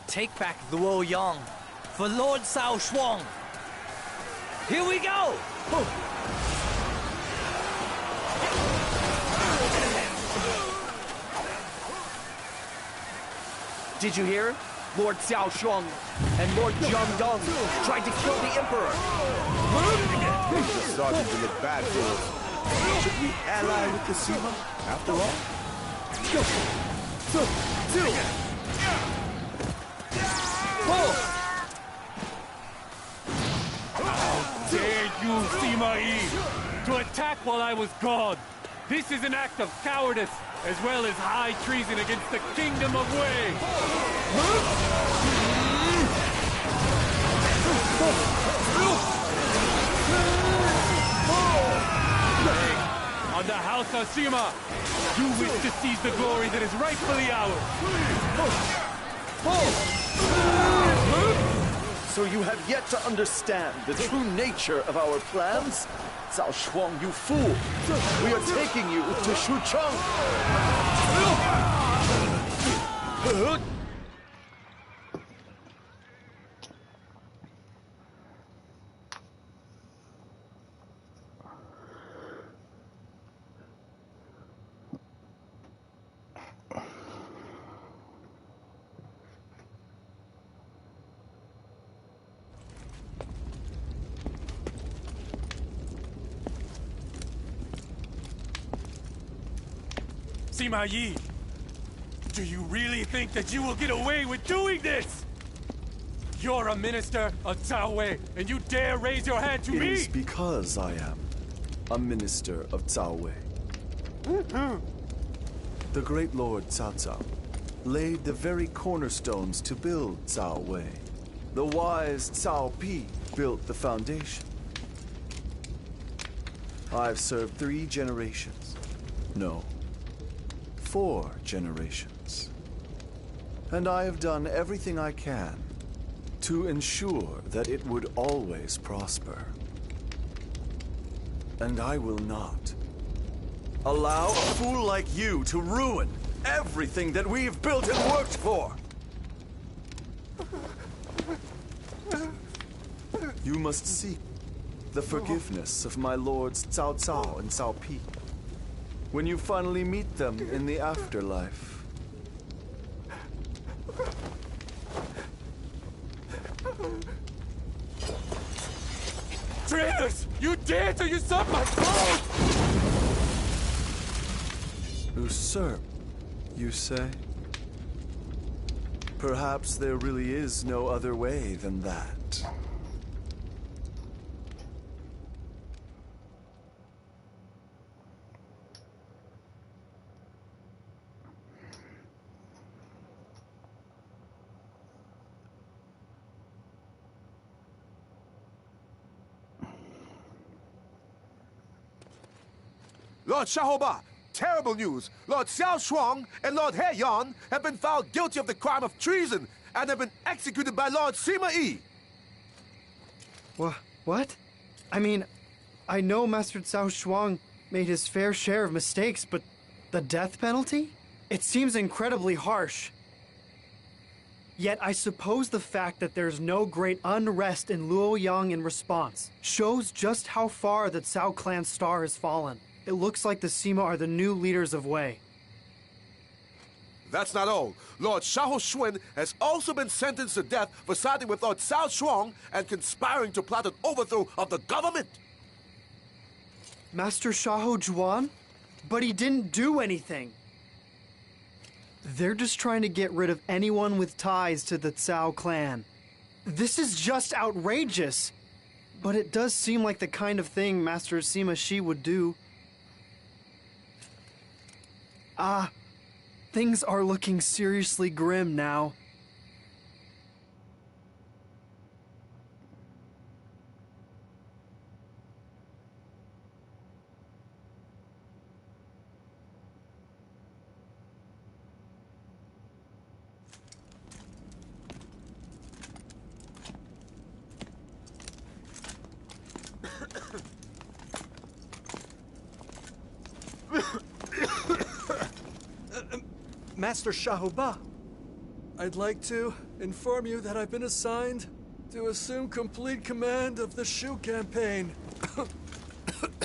Take back Luoyang for Lord Cao Shuang. Here we go! Did you hear? Lord Cao Shuang and Lord Jiangdong tried to kill the Emperor. It's starting to look bad for us. Should we ally with the Sima, after all? How dare you, Sima Yi, to attack while I was gone? This is an act of cowardice, as well as high treason against the Kingdom of Wei. On the House of Sima, you wish to seize the glory that is rightfully ours. So you have yet to understand the true nature of our plans? Cao Shuang, you fool! We are taking you to Shucheng! Sima Yi, do you really think that you will get away with doing this? You're a minister of Cao Wei, and you dare raise your hand to It me? is because I am a minister of Cao Wei. The great Lord Cao Cao laid the very cornerstones to build Cao Wei. The wise Cao Pi built the foundation. I've served 3 generations. No, 4 generations. And I have done everything I can to ensure that it would always prosper. And I will not allow a fool like you to ruin everything that we've built and worked for. You must seek the forgiveness of my lords Cao Cao and Cao Pi when you finally meet them in the afterlife. Traitors! You dare to usurp my throne! Usurp, you say? Perhaps there really is no other way than that. Lord Shahoba, terrible news. Lord Xiao Shuang and Lord He Yan have been found guilty of the crime of treason and have been executed by Lord Sima Yi. What? I mean, I know Master Cao Shuang made his fair share of mistakes, but the death penalty? It seems incredibly harsh. Yet I suppose the fact that there's no great unrest in Luoyang in response shows just how far the Cao clan's star has fallen. It looks like the Sima are the new leaders of Wei. That's not all. Lord Xiao Xuan has also been sentenced to death for siding with Lord Cao Shuang and conspiring to plot an overthrow of the government. Master Xiahou Juan? But he didn't do anything. They're just trying to get rid of anyone with ties to the Cao clan. This is just outrageous. But it does seem like the kind of thing Master Sima Shi would do. Things are looking seriously grim now. Master Shahoba, I'd like to inform you that I've been assigned to assume complete command of the Shu campaign.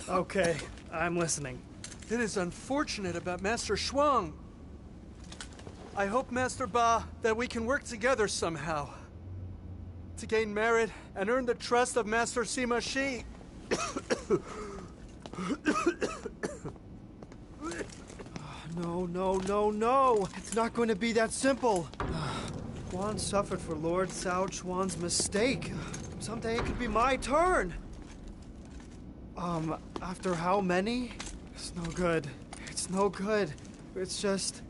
Okay, I'm listening. It is unfortunate about Master Shuang. I hope, Master Ba, that we can work together somehow to gain merit and earn the trust of Master Sima Shi. No. It's not going to be that simple. Guan suffered for Lord Cao Chuan's mistake. Someday it could be my turn. After how many? It's no good. It's no good. It's just...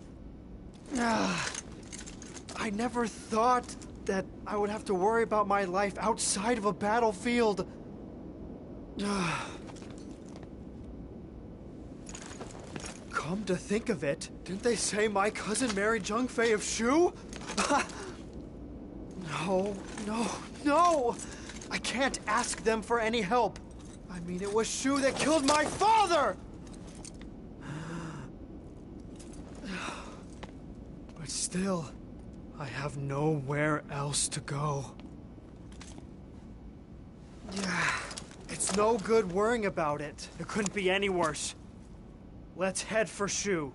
I never thought that I would have to worry about my life outside of a battlefield. Come to think of it, didn't they say my cousin married Zheng Fei of Shu? No! I can't ask them for any help. I mean, it was Shu that killed my father! But still, I have nowhere else to go. Yeah, it's no good worrying about it. It couldn't be any worse. Let's head for Shu.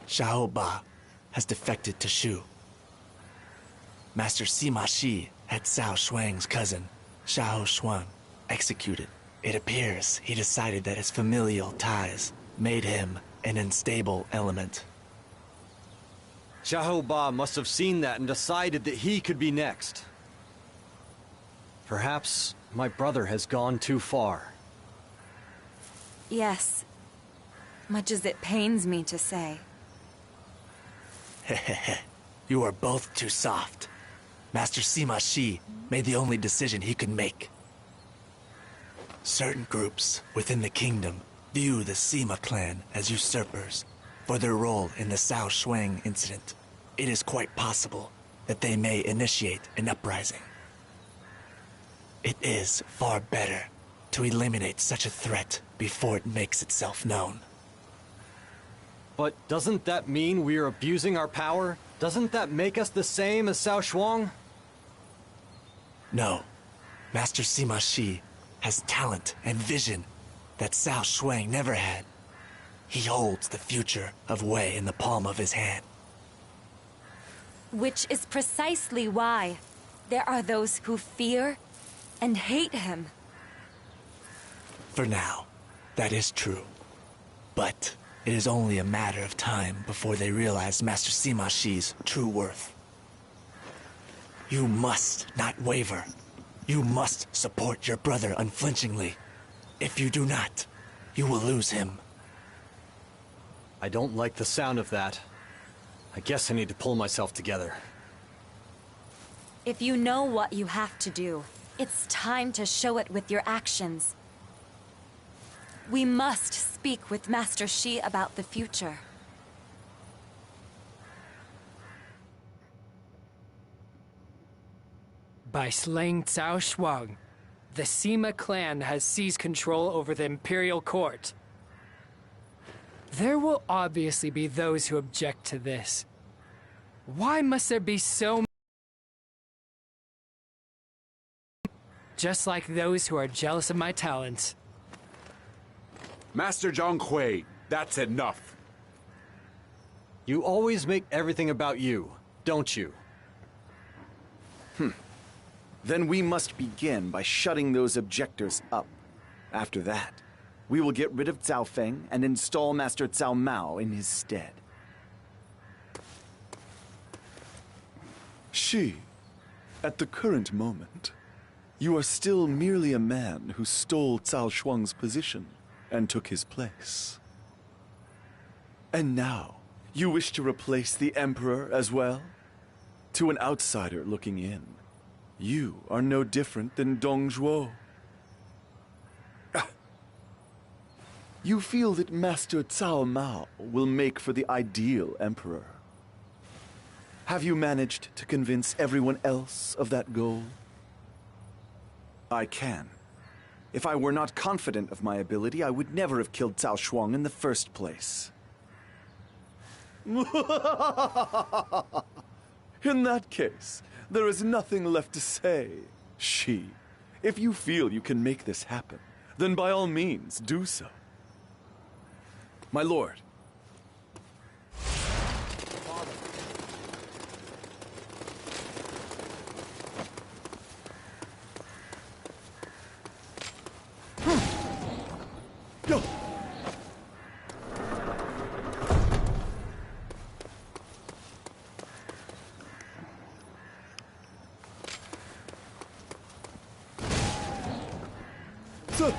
Xiaoba has defected to Shu. Master Sima Shi had Cao Shuang's cousin, Xiao Shuang, executed. It appears he decided that his familial ties made him an unstable element. Xiahou Ba must have seen that and decided that he could be next. Perhaps my brother has gone too far. Yes. Much as it pains me to say. You are both too soft. Master Sima Shi made the only decision he could make. Certain groups within the kingdom view the Sima clan as usurpers for their role in the Cao Shuang incident. It is quite possible that they may initiate an uprising. It is far better to eliminate such a threat before it makes itself known. But doesn't that mean we are abusing our power? Doesn't that make us the same as Cao Shuang? No. Master Sima Shi has talent and vision that Cao Shuang never had. He holds the future of Wei in the palm of his hand. Which is precisely why there are those who fear and hate him. For now, that is true. But it is only a matter of time before they realize Master Sima Shi's true worth. You must not waver. You must support your brother unflinchingly. If you do not, you will lose him. I don't like the sound of that. I guess I need to pull myself together. If you know what you have to do, it's time to show it with your actions. We must speak with Master Shi about the future. By slaying Cao Shuang, the Sima clan has seized control over the Imperial Court. There will obviously be those who object to this. Why must there be so many? Just like those who are jealous of my talents. Master Zhang Hui, that's enough. You always make everything about you, don't you? Then we must begin by shutting those objectors up. After that, we will get rid of Cao Feng and install Master Cao Mao in his stead. Shi, at the current moment, you are still merely a man who stole Cao Shuang's position and took his place. And now, you wish to replace the Emperor as well? To an outsider looking in, you are no different than Dong Zhuo. You feel that Master Cao Mao will make for the ideal Emperor. Have you managed to convince everyone else of that goal? I can. If I were not confident of my ability, I would never have killed Cao Shuang in the first place. In that case, there is nothing left to say. Shi, if you feel you can make this happen, then by all means do so. My lord. Yo! Sir!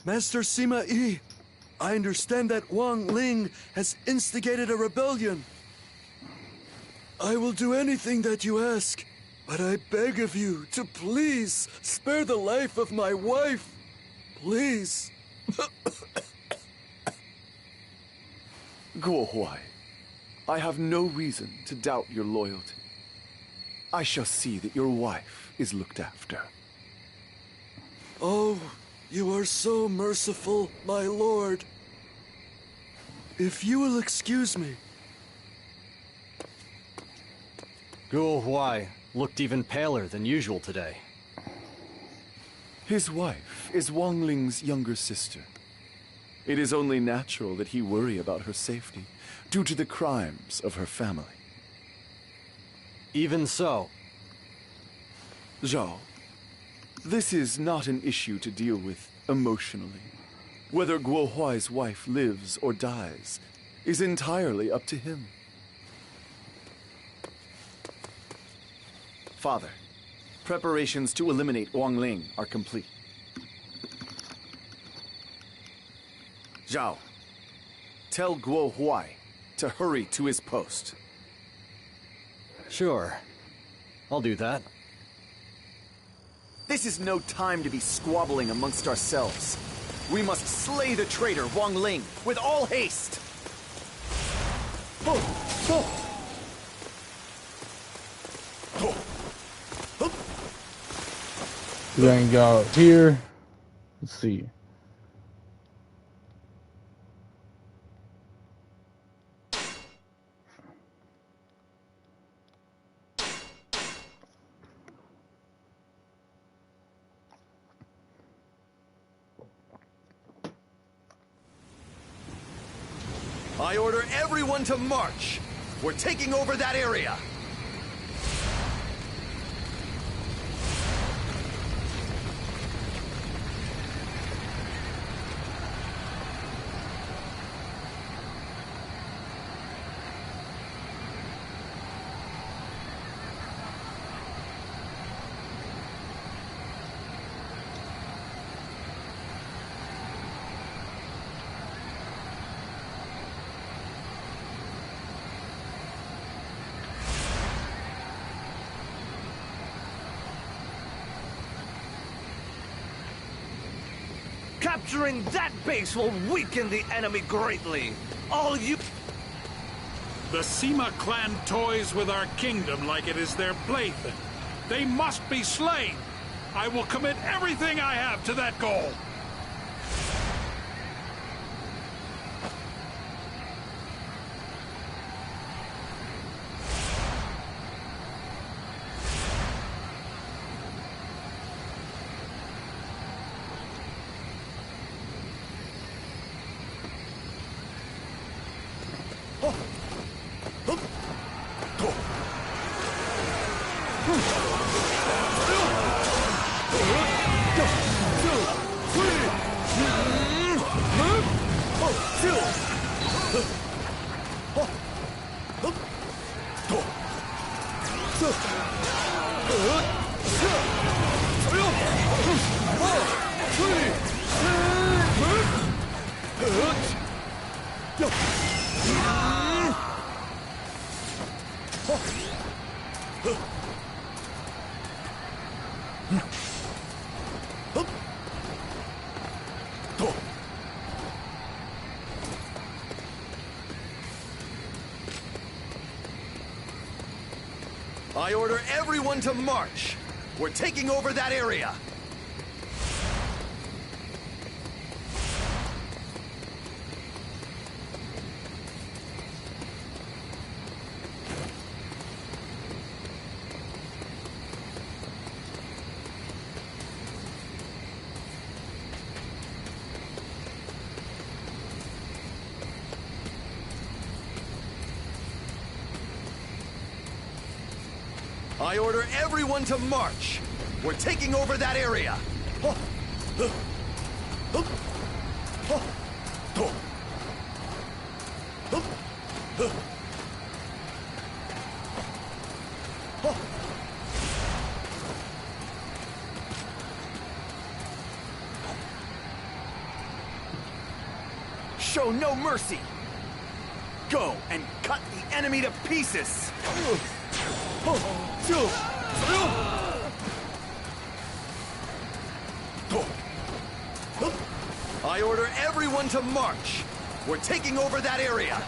Master Sima Yi, I understand that Wang Ling has instigated a rebellion. I will do anything that you ask, but I beg of you to please spare the life of my wife. Please. Guo Huai, I have no reason to doubt your loyalty. I shall see that your wife is looked after. Oh, you are so merciful, my lord. If you will excuse me. Guo Huai looked even paler than usual today. His wife is Wang Ling's younger sister. It is only natural that he worry about her safety due to the crimes of her family. Even so. Zhao, this is not an issue to deal with emotionally. Whether Guo Huai's wife lives or dies is entirely up to him. Father, preparations to eliminate Wang Ling are complete. Zhao, tell Guo Huai to hurry to his post. Sure. I'll do that. This is no time to be squabbling amongst ourselves. We must slay the traitor Wang Ling with all haste. We're gonna go here. Let's see. I order everyone to march. We're taking over that area. Capturing that base will weaken the enemy greatly. All you... The Sima clan toys with our kingdom like it is their plaything. They must be slain. I will commit everything I have to that goal. I order everyone to march! We're taking over that area! I order everyone to march! We're taking over that area! Show no mercy! Go and cut the enemy to pieces! I order everyone to march! We're taking over that area!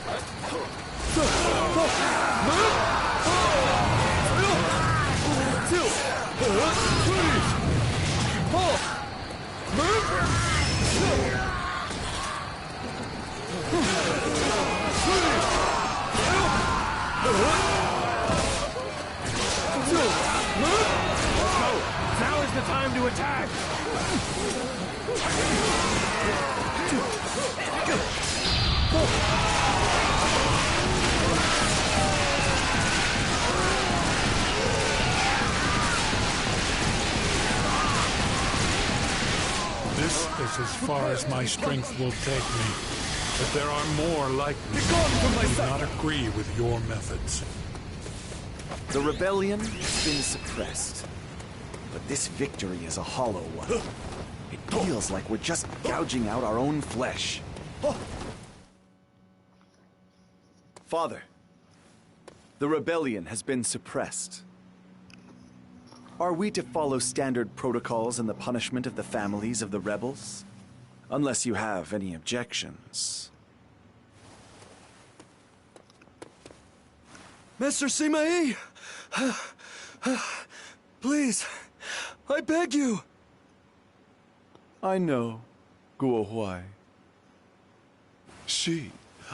Now is the time to attack! This is as far as my strength will take me. But there are more like me who do not agree with your methods. The rebellion has been suppressed. But this victory is a hollow one. It feels like we're just gouging out our own flesh. Father, the rebellion has been suppressed. Are we to follow standard protocols in the punishment of the families of the rebels? Unless you have any objections. Master Sima Yi! Please, I beg you! I know, Guo Huai.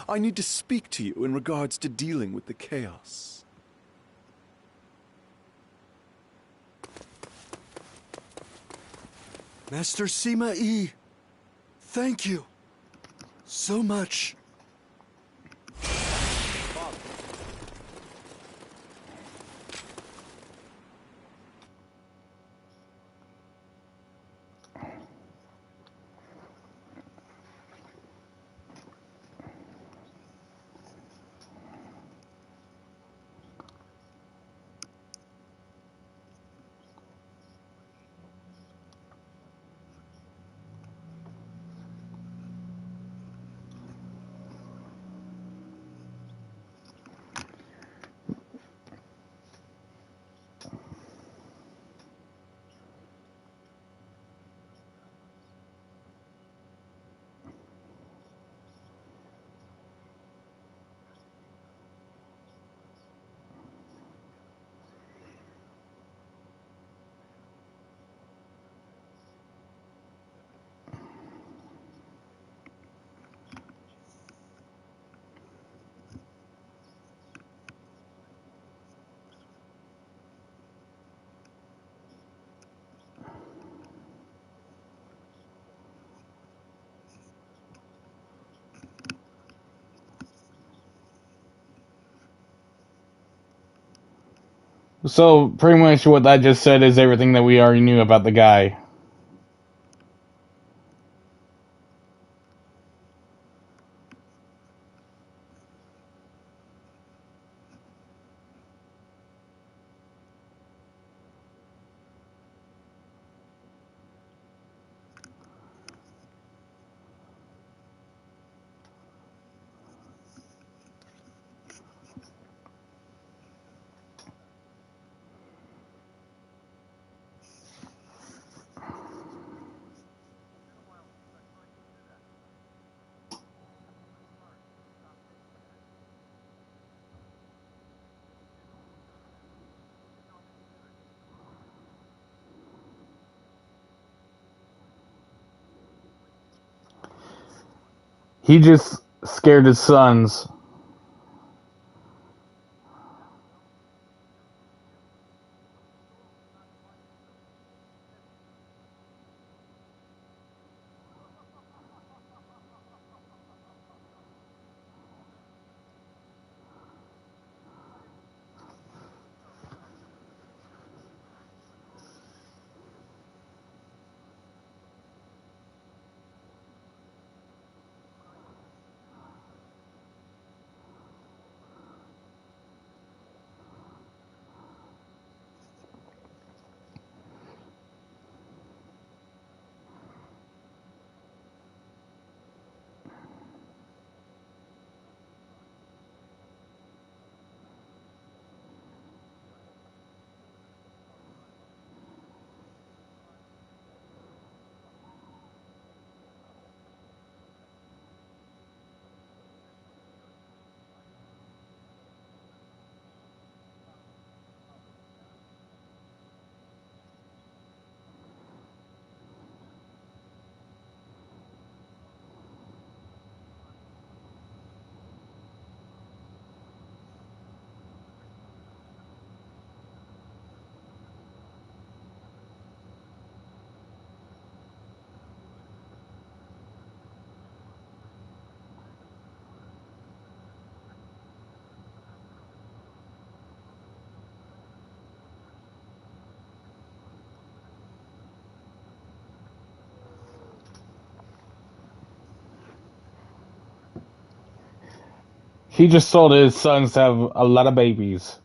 I need to speak to you in regards to dealing with the chaos. Master Sima Yi, thank you so much. So, pretty much what that just said is everything that we already knew about the guy. He just scared his sons. He just told his sons to have a lot of babies.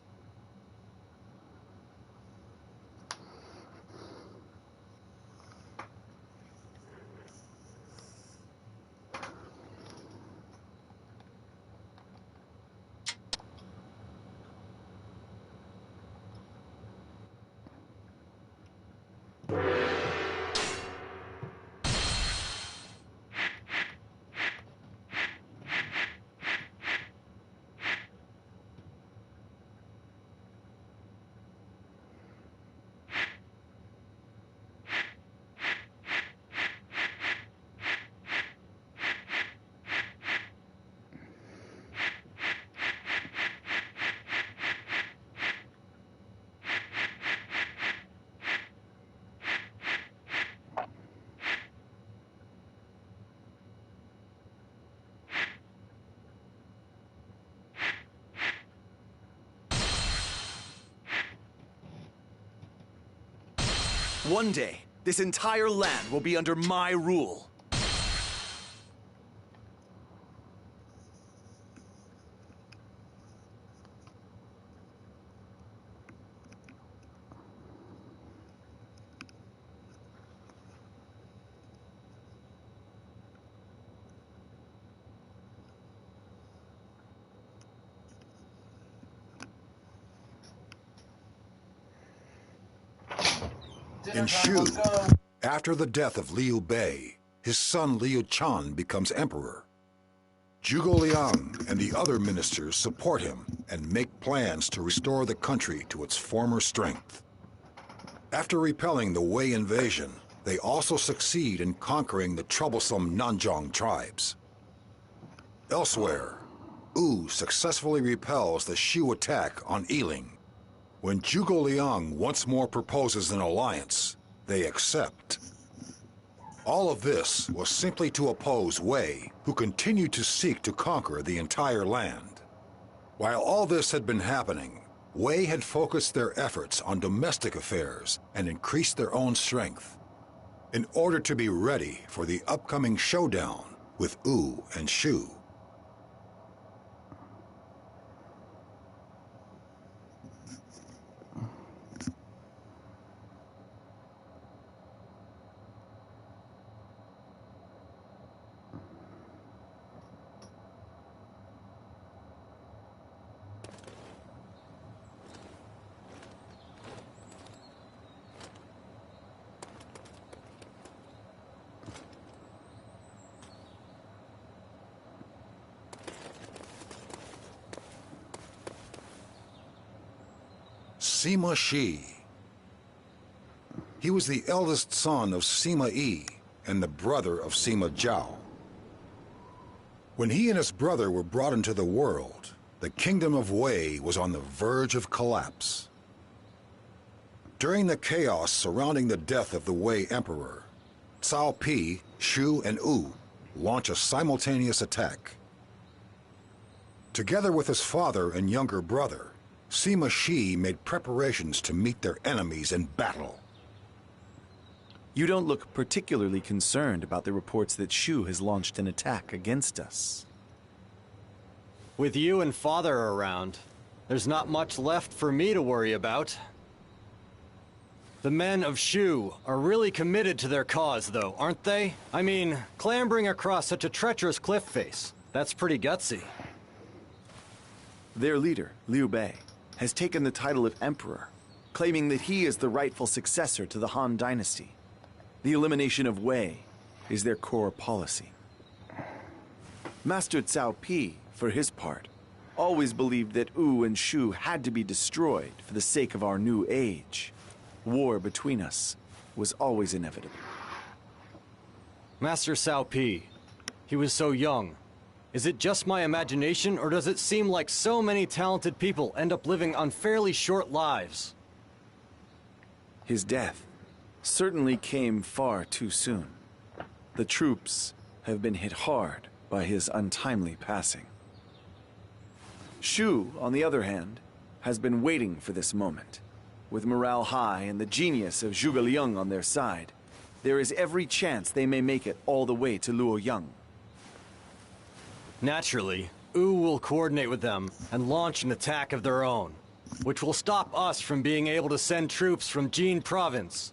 One day, this entire land will be under my rule. In Shu, after the death of Liu Bei, his son Liu Chan becomes emperor. Zhuge Liang and the other ministers support him and make plans to restore the country to its former strength. After repelling the Wei invasion, they also succeed in conquering the troublesome Nanzhong tribes. Elsewhere, Wu successfully repels the Shu attack on Yiling. When Zhuge Liang once more proposes an alliance, they accept. All of this was simply to oppose Wei, who continued to seek to conquer the entire land. While all this had been happening, Wei had focused their efforts on domestic affairs and increased their own strength, in order to be ready for the upcoming showdown with Wu and Shu. Sima Shi. He was the eldest son of Sima Yi and the brother of Sima Zhao. When he and his brother were brought into the world, the kingdom of Wei was on the verge of collapse. During the chaos surrounding the death of the Wei Emperor, Cao Pi, Shu, and Wu launch a simultaneous attack. Together with his father and younger brother, Sima Shi made preparations to meet their enemies in battle. You don't look particularly concerned about the reports that Shu has launched an attack against us. With you and Father around, there's not much left for me to worry about. The men of Shu are really committed to their cause, though, aren't they? I mean, clambering across such a treacherous cliff face, that's pretty gutsy. Their leader, Liu Bei, has taken the title of Emperor, claiming that he is the rightful successor to the Han Dynasty. The elimination of Wei is their core policy. Master Cao Pi, for his part, always believed that Wu and Shu had to be destroyed for the sake of our new age. War between us was always inevitable. Master Cao Pi, he was so young. Is it just my imagination, or does it seem like so many talented people end up living unfairly short lives? His death certainly came far too soon. The troops have been hit hard by his untimely passing. Shu, on the other hand, has been waiting for this moment. With morale high and the genius of Zhuge Liang on their side, there is every chance they may make it all the way to Luoyang. Naturally, Wu will coordinate with them and launch an attack of their own, which will stop us from being able to send troops from Jin Province.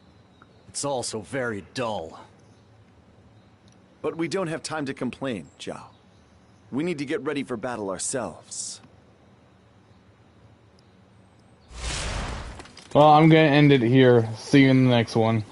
It's all so very dull. But we don't have time to complain, Zhao. We need to get ready for battle ourselves. Well, I'm gonna end it here. See you in the next one.